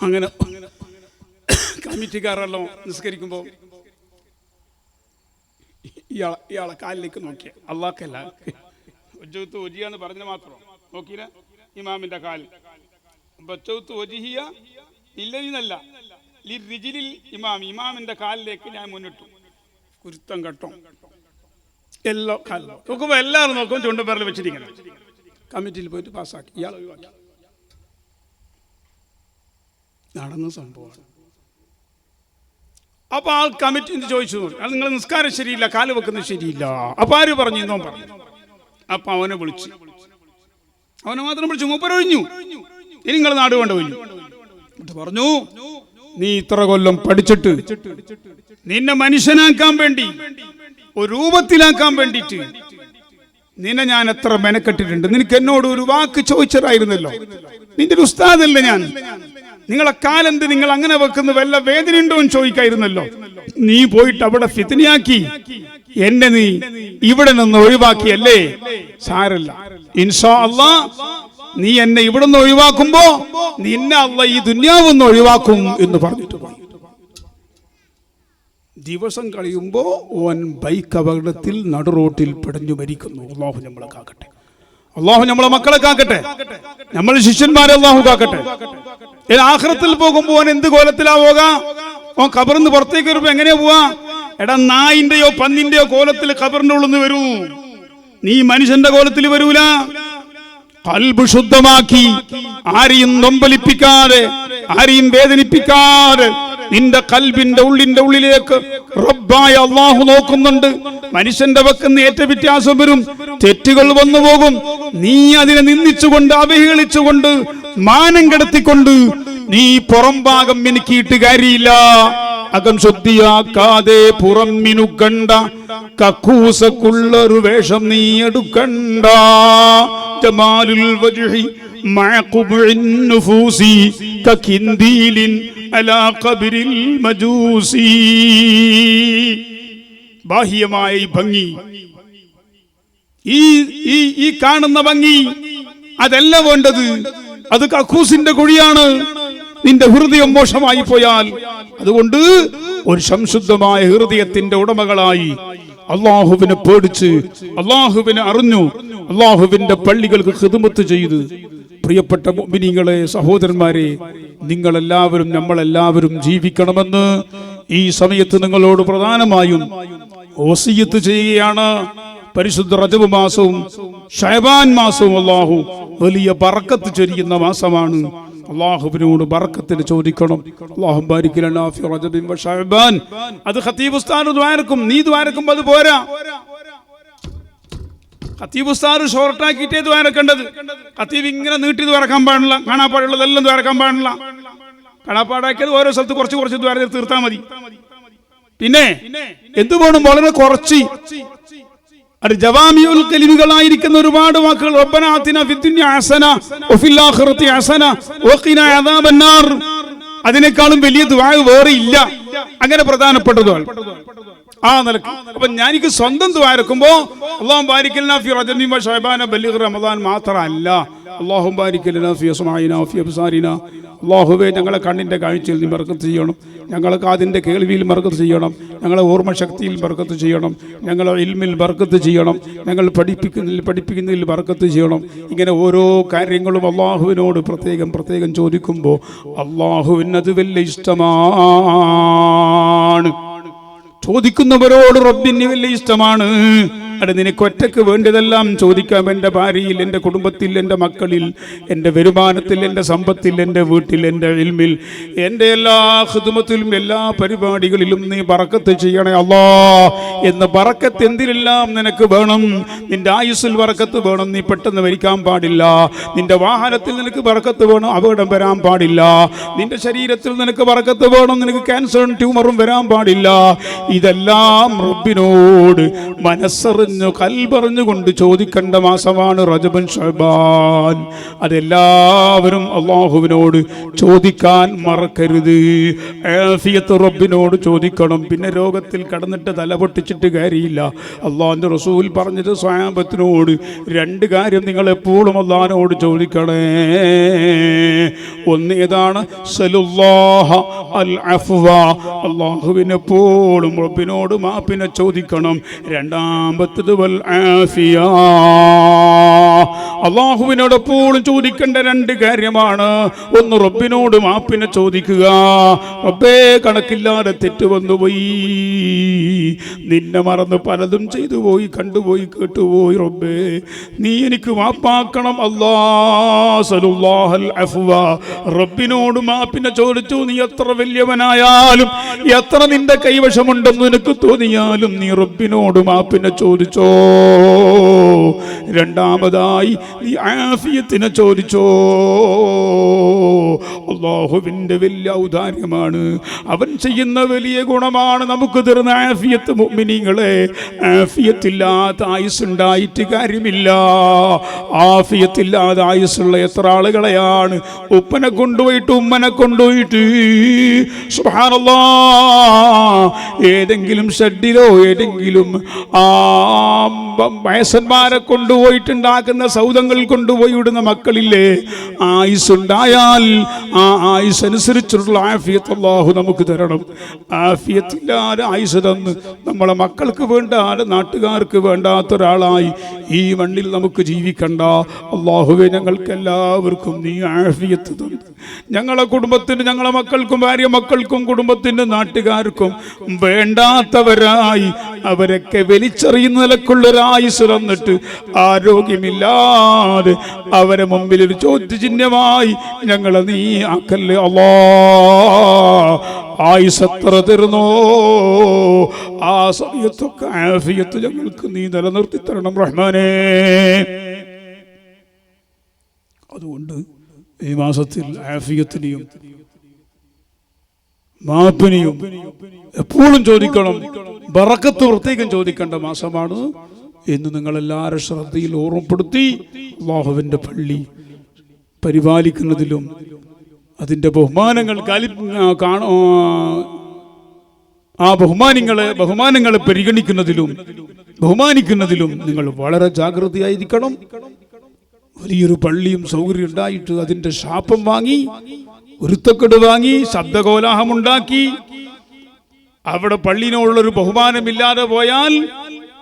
അങ്ങനെ കമ്മിറ്റിക്കാരെല്ലാം നിസ്കരിക്കുമ്പോൾ ഇയാളെ കാലിലേക്ക് നോക്കിയ അള്ളാഹ്ക്കല്ല ഒജ്ജത്ത് ഒജിയാന്ന് പറഞ്ഞത് മാത്രം നോക്കിയില്ല. ഇമാമിന്റെ കാല് ബച്ചൗത്ത് ഒജിഹിയ ഇല്ലെന്നല്ല, ലിർരിജിലിൽ ഇമാമിന്റെ കാലിലേക്ക് ഞാൻ മുന്നിട്ടു. കുരുത്തം കെട്ടോ എല്ലാം കാലിൽ നോക്കുമ്പോൾ എല്ലാവരും നോക്കും ചുണ്ടുപേറിൽ വെച്ചിരിക്കണം. കമ്മിറ്റിയിൽ പോയിട്ട് പാസ്സാക്കി, ഇയാൾ ഒഴിവാക്കി. നടന്ന സംഭവമാണ്. അപ്പൊ ആ കമ്മിറ്റി ചോദിച്ചു, അത് നിങ്ങൾ നിസ്കാരം ശരിയില്ല, കാല് വെക്കുന്നത് ശരിയില്ല. അപ്പൊ ആര് പറഞ്ഞു? എന്നോ പറഞ്ഞു. അപ്പൊ അവനെ വിളിച്ചു, അവനെ മാത്രം വിളിച്ചു. മൂപ്പരൊഴിഞ്ഞു. ഇനി നിങ്ങൾ നാട് കൊണ്ട് ഒഴിഞ്ഞു. പറഞ്ഞു, നീ ഇത്ര കൊല്ലം പഠിച്ചിട്ട് നിന്നെ മനുഷ്യനാക്കാൻ വേണ്ടി, ഒരു രൂപത്തിലാക്കാൻ വേണ്ടിയിട്ട് നിന്നെ ഞാൻ എത്ര മെനക്കെട്ടിട്ടുണ്ട്. നിനക്ക് എന്നോട് ഒരു വാക്ക് ചോദിച്ചതായിരുന്നല്ലോ. നിന്റെ ഒരു ഉസ്താദല്ലേ ഞാൻ. നിങ്ങളെ കാലെന്ത് നിങ്ങൾ അങ്ങനെ വെക്കുന്ന വല്ല വേദന ഉണ്ടോ എന്ന് ചോദിക്കായിരുന്നല്ലോ. നീ പോയിട്ട് അവിടെ ഫിത്നയാക്കി എന്നെ നീ ഇവിടെ നിന്ന് ഒഴിവാക്കിയല്ലേ. സാരല്ല, ഇൻഷാ അല്ലാഹ് നീ എന്നെ ഇവിടെ നിന്ന് ഒഴിവാക്കുമ്പോ നിന്നെ അല്ലാഹ് ഈ ദുനിയാവെന്ന് ഒഴിവാക്കും എന്ന് പറഞ്ഞിട്ട് പോയി. ദിവസം കഴിയുമ്പോ ഓൻ ബൈക്ക് അപകടത്തിൽ നടുറോട്ടിൽ പിടഞ്ഞു മരിക്കുന്നു. അല്ലാഹു നമ്മളെ കാക്കട്ടെ, അല്ലാഹു നമ്മളെ മക്കളെ കാക്കട്ടെ, നമ്മളെ ശിഷ്യന്മാരെ അല്ലാഹു കാക്കട്ടെ. ആഖിറത്തിൽ പോകുമ്പോ ഓൻ എന്ത് കോലത്തിലാ പോകാ? ഓൻ ഖബറിന്ന് പുറത്തേക്ക് വരുമ്പോ എങ്ങനെയാ പോവാ? എടാ, നായിന്റെയോ പന്നിന്റെയോ കോലത്തിൽ ഖബറിന്റെ ഉള്ളിൽ നിന്ന് വരൂ. നീ മനുഷ്യന്റെ കോലത്തിൽ വരൂല. ഖൽബ് ശുദ്ധമാക്കി, ആരെയും നൊമ്പലിപ്പിക്കാതെ, ആരെയും വേദനിപ്പിക്കാതെ നിന്റെ ഖൽബിന്റെ ഉള്ളിലേക്ക് റബ്ബായ അല്ലാഹു നോക്കുന്നുണ്ട്. മനുഷ്യന്റെ വക്കുന്ന ഏറ്റ വ്യത്യാസം വരും, തെറ്റുകൾ വന്നു പോകും. നീ അതിനെ നിന്ദിച്ചുകൊണ്ട്, അവഹേളിച്ചുകൊണ്ട്, മാനം കെടുത്തിക്കൊണ്ട് നീ പുറം ഭാഗം മിനുക്കിയിട്ട് കാര്യമില്ല. അകം ശുദ്ധിയാക്കാതെ പുറം മിനുക്കണ്ട, കക്കൂസക്കുള്ളൊരു വേഷം നീ എടുക്കണ്ട. ജമാലുൽ വജ്ഹി മഅ ഖുബ്ഇൻ നുഫൂസി കകിന്ദീലിൻ അലാ ഖബ്രിൽ മജൂസി. ബാഹ്യമായ ഈ ഭംഗി, ഈ കാണുന്ന ഭംഗി അതല്ല വേണ്ടത്. അത് കക്കൂസിന്റെ കുഴിയാണ്. നിന്റെ ഹൃദയം മോശമായി പോയാൽ, അതുകൊണ്ട് ഒരു സംശുദ്ധമായ ഹൃദയത്തിന്റെ ഉടമകളായി അള്ളാഹുവിനെ പേടിച്ച്, അള്ളാഹുവിനെ അറിഞ്ഞു, അള്ളാഹുവിന്റെ പള്ളികൾക്ക് ഖിദ്മത്ത് ചെയ്ത്, പ്രിയപ്പെട്ട മുഅ്മിനീങ്ങളെ, സഹോദരന്മാരെ, നിങ്ങളെല്ലാവരും നമ്മളെല്ലാവരും ജീവിക്കണമെന്ന് ഈ സമയത്ത് നിങ്ങളോട് പ്രധാനമായും വസിയത്ത് ചെയ്യുകയാണ്. പരിശുദ്ധ റജബ് മാസവും ശഅബാൻ മാസവും അല്ലാഹു വലിയ ബറക്കത്ത് ചൊരിയുന്ന മാസമാണ്. അല്ലാഹുവിനോട് ബറക്കത്തിന് ചോദിക്കണം. അല്ലാഹുമ്മ ബാരിക് ലനാ ഫി റജബിൻ വ ശഅബാൻ. അത് ഖതീബ് ഉസ്താദ് ദുആരക്കും, നീ ദുആരക്കും അത് പോരാ. ഖതീബ് ഉസ്താദ് ഷോർട്ടാക്കിയിട്ടേ ദുആരക്കേണ്ടത്. ഖതീബ് ഇങ്ങനെ നീട്ടി ദുആരക്കാൻ പാടില്ല. കാണാപ്പാടുള്ളതെല്ലാം ദുആരക്കാൻ പാടില്ല. കാണാപ്പാടാക്കിയത് ഓരോ സ്ഥലത്ത് കുറച്ച് കുറച്ച് ദുആര തീർത്താൽ മതി. പിന്നെ എന്ത് വേണം? വളരെ കുറച്ച്. അത് ജവാമിഉൽ കലിമുകളായിരിക്കുന്ന ഒരുപാട് വാക്കുകൾ. റബ്ബനാ ആതിനാ ഫിദ്ദുനിയ ഹസന വഫിൽ ആഖിറതി ഹസന വഖിനാ അദാബന്നാർ. അതിനേക്കാളും വലിയ ദുആ വേറെ ഇല്ല. അങ്ങനെ പ്രധാനപ്പെട്ടതാണ് ആ നിലക്ക്. അപ്പൊ ഞാനിക്ക് സ്വന്തം ദുആ ഇറക്കുമ്പോ അല്ലാഹുമ്മ ബാരിക് ലനാ ഫി റജബി വ ശഅബാന ബല്ലിഗ് റമദാൻ മാത്രമല്ല, അല്ലാഹുമ്മ ബാരിക് ലനാ ഫി അസ്മാഇനാ ഫി അബ്സാരിനാ. അല്ലാഹുവേ, ഞങ്ങളെ കണ്ണിന്റെ കാഴ്ചയിൽ നീ ബർക്കത്ത് ചെയ്യണം, ഞങ്ങളെ കാതിന്റെ കേൾവിയിൽ ബർക്കത്ത് ചെയ്യണം, ഞങ്ങളെ ഓർമ്മശക്തിയിൽ ബർക്കത്ത് ചെയ്യണം, ഞങ്ങളെ ഇൽമിൽ ബർക്കത്ത് ചെയ്യണം, ഞങ്ങൾ പഠിപ്പിക്കുന്നതിൽ ബർക്കത്ത് ചെയ്യണം. ഇങ്ങനെ ഓരോ കാര്യങ്ങളും അല്ലാഹുവിനോട് പ്രത്യേകം ചോദിക്കുമ്പോൾ അല്ലാഹുവിനത് വലിയ ഇഷ്ടമാണ്. ചോദിക്കുന്നവരോട് റബ്ബിന് വലിയ ഇഷ്ടമാണ്. അത് നിനക്ക് ഒറ്റക്ക് വേണ്ടതെല്ലാം ചോദിക്കാം. എൻ്റെ ഭാര്യയിൽ, എൻ്റെ കുടുംബത്തിൽ, എൻ്റെ മക്കളിൽ, എൻ്റെ വരുമാനത്തിൽ, എൻ്റെ സമ്പത്തിൽ, എൻ്റെ വീട്ടിൽ, എൻ്റെ ഇൽമിൽ, എൻ്റെ എല്ലാ ഖിദ്മത്തിലും, എല്ലാ പരിപാടികളിലും നീ ബറക്കത്ത് ചെയ്യണേ അല്ലാ എന്ന്. ബറക്കത്ത് എന്തിലെല്ലാം നിനക്ക് വേണം. നിന്റെ ആയുസ്സിൽ ബറക്കത്ത് വേണം, നീ പെട്ടെന്ന് മരിക്കാൻ പാടില്ല. നിന്റെ വാഹനത്തിൽ നിനക്ക് ബറക്കത്ത് വേണം, അപകടം വരാൻ പാടില്ല. നിന്റെ ശരീരത്തിൽ നിനക്ക് ബറക്കത്ത് വേണം, നിനക്ക് ക്യാൻസറും ട്യൂമറും വരാൻ പാടില്ല. ഇതെല്ലാം റബ്ബിനോട് മനസ്സറിഞ്ഞു കൽപറിഞ്ഞുകൊണ്ട് ചോദിക്കേണ്ട മാസമാണ് റജബുൻ ശഅബാൻ. അതെല്ലാവരും അല്ലാഹുവിനോട് ചോദിക്കാൻ മറക്കരുത്. ആഫിയത്ത് റബ്ബിനോട് ചോദിക്കണം. പിന്നെ രോഗത്തിൽ കടന്നിട്ട് തല പൊട്ടിച്ചിട്ട് കാര്യമില്ല. അല്ലാഹുവിൻ്റെ റസൂൽ പറഞ്ഞത് സ്വഹാബത്തിനോട് 2 കാര്യം നിങ്ങൾ എപ്പോഴും അല്ലാഹുവിനോട് ചോദിക്കണേ. ഒന്ന് ഏതാണ്? സലുല്ലാഹ അൽ അഫ്വ. അല്ലാഹുവിനെപ്പോഴും റബ്ബിനോട് മാപ്പിനെ ചോദിക്കണം. രണ്ടാമത്തേത് വൽ ആഫിയ. അല്ലാഹുവിനോട് എപ്പോഴും ചോദിക്കേണ്ട 2 കാര്യമാണ്. ഒന്ന് റബ്ബിനോട് മാപ്പിനെ ചോദിക്കുക. റബ്ബേ, കണക്കില്ലാതെ തെറ്റ് വന്നുപോയി, നിന്നെ മറന്ന് പലതും ചെയ്തു പോയി, കണ്ടുപോയി, കേട്ടുപോയി. റബ്ബേ, നീ എനിക്ക് മാപ്പാക്കണം. സലുല്ലാഹൽ അഫ്വ. റബ്ബിനോട് മാപ്പിനെ ചോദിച്ചു. നീ എത്ര വലിയവനായാലും, എത്ര നിന്റെ കൈവശമുണ്ടെന്ന് നിനക്ക് തോന്നിയാലും നീ റബ്ബിനോട് മാപ്പിനെ ചോദിച്ചോ. രണ്ടാമതായി നീ ആഫിയത്തിനെ ചോദിച്ചോ. അല്ലാഹുവിൻ്റെ വലിയ ഔദാര്യമാണ്, അവൻ ചെയ്യുന്ന വലിയ ഗുണമാണ് നമുക്ക് തരുന്ന ആഫിയത്ത്. മുഅ്മിനീങ്ങളെ, ആഫിയത്തില്ലാത്ത ആയുസ്സുണ്ടായിട്ട് കാര്യമില്ല. ആഫിയത്തില്ലാതെ ആയുസ്സുള്ള എത്ര ആളുകളെയാണ് ഉപ്പനെ കൊണ്ടുപോയിട്ട് ഉമ്മനെ കൊണ്ടുപോയിട്ട് സുബ്ഹാനല്ലാഹ് ഏതെങ്കിലും ഷെഡിലോ ഏതെങ്കിലും വയസ്സന്മാരെ കൊണ്ടുപോയിട്ടുണ്ടാക്കുന്ന സൗദങ്ങൾ കൊണ്ടുപോയി വിടുന്ന മക്കളില്ലേ. ആയുസ്സുണ്ടായാൽ ആ ആയുസ് അനുസരിച്ചുള്ള ആഫിയത്ത് അല്ലാഹു നമുക്ക് തരണം. ആഫിയത്തില്ലാതെ ആയുസ് തന്ന് നമ്മളെ മക്കൾക്ക് വേണ്ടാതെ നാട്ടുകാർക്ക് വേണ്ടാത്ത ഒരാളായി ഈ മണ്ണിൽ നമുക്ക് ജീവിക്കണ്ട. അല്ലാഹുവേ, ഞങ്ങൾക്ക് എല്ലാവർക്കും നീ ആഫിയത്ത് തന്നു. ഞങ്ങളെ കുടുംബത്തിന്, ഞങ്ങളെ മക്കൾക്കും, ഭാര്യ മക്കൾക്കും, കുടുംബത്തിന്, നാട്ടുകാർക്കും വേണ്ടാത്തവരായി അവരൊക്കെ വലിച്ചെറിയുന്ന നിലക്കുള്ളൊരായുസ് തന്നിട്ട് ആരോഗ്യമില്ലാതെ അവരെ മുമ്പിൽ ഒരു ചോദ്യചിഹ്നമായി ഞങ്ങളെ നീ ആക്കല്ലേ അല്ലാ. ആയുസ് എത്ര തരുന്നോ ആ സമയത്തൊക്കെ ആഫിയത്ത് ഞങ്ങൾക്ക് നീ നിലനിർത്തി തരണം റഹ്മാനേ. അതുകൊണ്ട് ഈ മാസത്തിൽ ആഫിയത്തിനെയും മാപ്പിനെയും എപ്പോഴും ചോദിക്കണം. ബറക്കത്ത് പ്രത്യേകം ചോദിക്കേണ്ട മാസമാണ് എന്ന് നിങ്ങളെല്ലാവരും ശ്രദ്ധയിൽ ഓർമ്മപ്പെടുത്തി അല്ലാഹുവിൻ്റെ പള്ളി പരിപാലിക്കുന്നതിലും അതിൻ്റെ ബഹുമാനങ്ങൾ ആ ബഹുമാനങ്ങളെ ബഹുമാനിക്കുന്നതിലും നിങ്ങൾ വളരെ ജാഗ്രതയായിരിക്കണം. വലിയൊരു പള്ളിയും സൗകര്യം ഉണ്ടായിട്ട് അതിൻ്റെ ശാപം വാങ്ങി, ഒരുത്തക്കെട് വാങ്ങി, ശബ്ദകോലാഹമുണ്ടാക്കി അവിടെ പള്ളിനോടുള്ളൊരു ബഹുമാനമില്ലാതെ പോയാൽ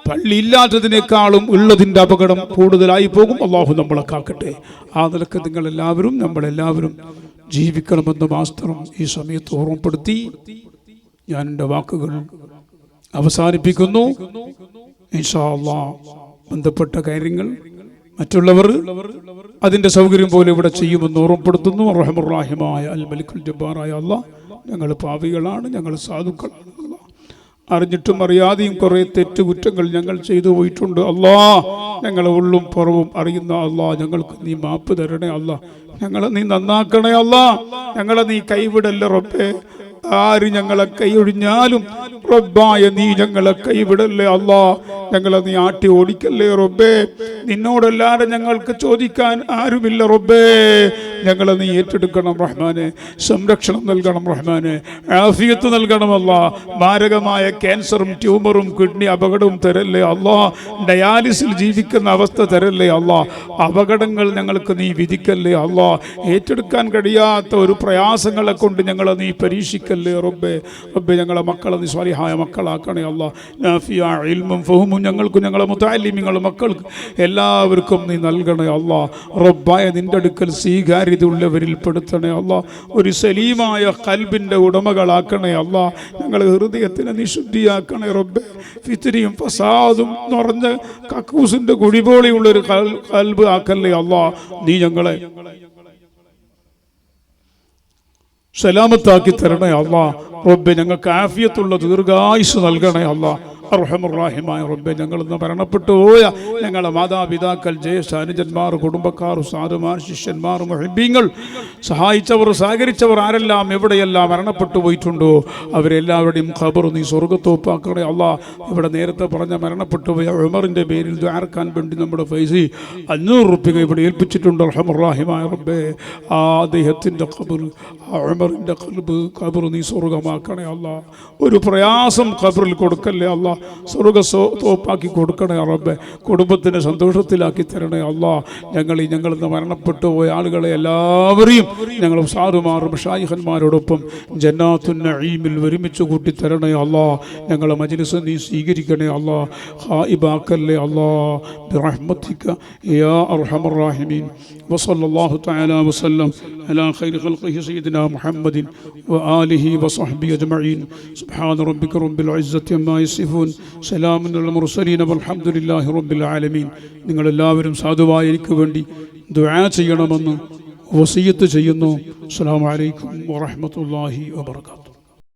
പള്ളി ഇല്ലാത്തതിനേക്കാളും ഉള്ളതിൻ്റെ അപകടം കൂടുതലായി പോകും. അല്ലാഹു നമ്മളെ കാക്കട്ടെ. ആ നിലക്ക് നിങ്ങളെല്ലാവരും നമ്മളെല്ലാവരും ജീവിക്കണമെന്ന് മാസ്റ്ററും ഈ സമയത്ത് ഓർമ്മപ്പെടുത്തി ഞാൻ എൻ്റെ വാക്കുകൾ അവസാനിപ്പിക്കുന്നു. ഇൻഷാ അല്ലാഹ് ബന്ധപ്പെട്ട കാര്യങ്ങൾ മറ്റുള്ളവർ അതിൻ്റെ സൗകര്യം പോലെ ഇവിടെ ചെയ്യുമെന്ന് ഓർമ്മപ്പെടുത്തുന്നു. റഹ്മാനുർ-റഹീമായ അൽ മലിക്കുൽ ജബ്ബാറായ അല്ലാഹ്, ഞങ്ങൾ പാപികളാണ്, ഞങ്ങൾ സാധുക്കളാണ്. അറിഞ്ഞിട്ടും അറിയാതെയും കുറേ തെറ്റുകുറ്റങ്ങൾ ഞങ്ങൾ ചെയ്തു പോയിട്ടുണ്ട്. അല്ലാഹ്, ഞങ്ങളെ ഉള്ളും പുറവും അറിയുന്ന അല്ലാഹ്, ഞങ്ങൾക്ക് നീ മാപ്പ് തരണേ അല്ലാഹ്. ഞങ്ങളെ നീ നന്നാക്കണേ അല്ലാഹ്. ഞങ്ങളെ നീ കൈവിടല്ല റബ്ബേ. ആര് ഞങ്ങളെ കൈയൊഴിഞ്ഞാലും റബ്ബായ നീ ഞങ്ങളെ കൈവിടല്ലേ അല്ലാഹ്. ഞങ്ങളെ നീ ആട്ടി ഓടിക്കല്ലേ റബ്ബേ. നിന്നോടല്ലാതെ ഞങ്ങൾക്ക് ചോദിക്കാൻ ആരുമില്ല റബ്ബേ. ഞങ്ങളെ നീ ഏറ്റെടുക്കണം റഹ്മാനെ. സംരക്ഷണം നൽകണം റഹ്മാനെ. ആഫിയത്ത് നൽകണമല്ല. മാരകമായ ക്യാൻസറും ട്യൂമറും കിഡ്നി അപകടവും തരല്ലേ അല്ലാ. ഡയാലിസിൽ ജീവിക്കുന്ന അവസ്ഥ തരല്ലേ അല്ലാ. അപകടങ്ങൾ ഞങ്ങൾക്ക് നീ വിധിക്കല്ലേ അല്ലാ. ഏറ്റെടുക്കാൻ കഴിയാത്ത ഒരു പ്രയാസങ്ങളെ കൊണ്ട് ഞങ്ങളെ നീ പരീക്ഷിക്കല്ലേ റബ്ബേ. റബ്ബേ ഞങ്ങളെ മക്കളെ നീ സ്വാലിഹായ മക്കളാക്കണേ അല്ലാ. നാഫിയ ഇൽമും ഫഹമും ഞങ്ങൾക്കും ഞങ്ങളെ മുതഅല്ലിമീങ്ങളുടെ മക്കൾക്ക് എല്ലാവർക്കും നീ നൽകണേ അല്ലാ. റബ്ബായ നിന്റെ അടുക്കൽ സ്വീകാര്യത ഉള്ളവരിൽ പെടുത്തണേ അല്ലാ. ഒരു സലീമായ ഖൽബിൻ്റെ ഉടമകളാക്കണേ അല്ലാ. ഞങ്ങളെ ഹൃദയത്തിനെ നീ ശുദ്ധിയാക്കണേ റബ്ബേ. ഫിത്നയും ഫസാദും നിറഞ്ഞ കക്കൂസിൻ്റെ കുഴിപോളിയുള്ളൊരു ഖൽബ് ആക്കല്ലേ അല്ലാ. നീ ഞങ്ങളെ സലാമത്താക്കി തരണേ അല്ലാ. റബ്ബേ ഞങ്ങൾക്ക് ആഫിയത്തുള്ള ദീർഘായുസ് നൽകണേ അല്ലാ. അർഹമുർറാഹിമായ റബ്ബേ ഞങ്ങളിന്ന് മരണപ്പെട്ടു പോയ ഞങ്ങളെ മാതാപിതാക്കൾ, ജ്യേഷ്ഠ അനുജന്മാർ, കുടുംബക്കാർ, ഉസ്താദുമാർ, ശിഷ്യന്മാർ, മുഹിബ്ബീങ്ങൾ, സഹായിച്ചവർ, സഹകരിച്ചവർ ആരെല്ലാം എവിടെയെല്ലാം മരണപ്പെട്ടു പോയിട്ടുണ്ടോ അവരെല്ലാവരുടെയും ഖബർ നീ സ്വർഗ്ഗത്തോപ്പാക്കണേ അല്ലാ. ഇവിടെ നേരത്തെ പറഞ്ഞ മരണപ്പെട്ടു പോയ ഉമറിൻ്റെ പേരിൽ ദുആർക്കാൻ വേണ്ടി നമ്മുടെ ഫൈസി 500 റുപ്യ ഇവിടെ ഏൽപ്പിച്ചിട്ടുണ്ട്. അർഹമുർറാഹിമായ റബ്ബേ ആ അദ്ദേഹത്തിൻ്റെ ഖബർ, ആ ഉമറിൻ്റെ ഖബർ നീ സ്വർഗ്ഗമാക്കണേ അല്ലാ. ഒരു പ്രയാസം ഖബറിൽ കൊടുക്കല്ലേ അല്ലാ. സ്വർഗ്ഗത്തോപ്പാക്കി കൊടുക്കണേ റബ്ബേ. കുടുംബത്തിനെ സന്തോഷത്തിലാക്കി തരണേ അല്ലാ. ഞങ്ങളിന്ന് മരണപ്പെട്ടു പോയ ആളുകളെ എല്ലാവരെയും ഞങ്ങൾ ഉസ്താദുമാർ, മശായിഖന്മാരോടൊപ്പം ജന്നാത്തുൻ നഈമിൽ ഒരുമിച്ച് കൂട്ടി തരണേ അല്ലാ. ഞങ്ങളെ മജ്ലിസ് നീ സ്വീകരിക്കണേ അല്ലാ. ഖായിബാക്കല്ലേ അല്ലാ ബിറഹ്മതിക യാ അർഹമർ റഹീമീൻ. വസല്ലല്ലാഹു തആല വസല്ലം അലാ ഖൈരി ഖൽഖിഹി സയ്യിദിനാ മുഹമ്മദിൻ വആലിഹി വസഹ്ബിഹി അജ്മഈൻ. സുബ്ഹാന റബ്ബിക റബ്ബിൽ ഇസ്സത്തി അമ്മാ യസിഫൂൻ. സലാമുൻ അലൽ മുർസലീൻ വൽഹംദുലില്ലാഹി റബ്ബിൽ ആലമീൻ. നിങ്ങളെല്ലാവരും സാധുവായി എനിക്ക് വേണ്ടി ദുആ ചെയ്യണമെന്ന് വസിയത്ത് ചെയ്യുന്നു. അസ്സലാമു അലൈക്കും വറഹ്മത്തുള്ളാഹി വബറകാതുഹു.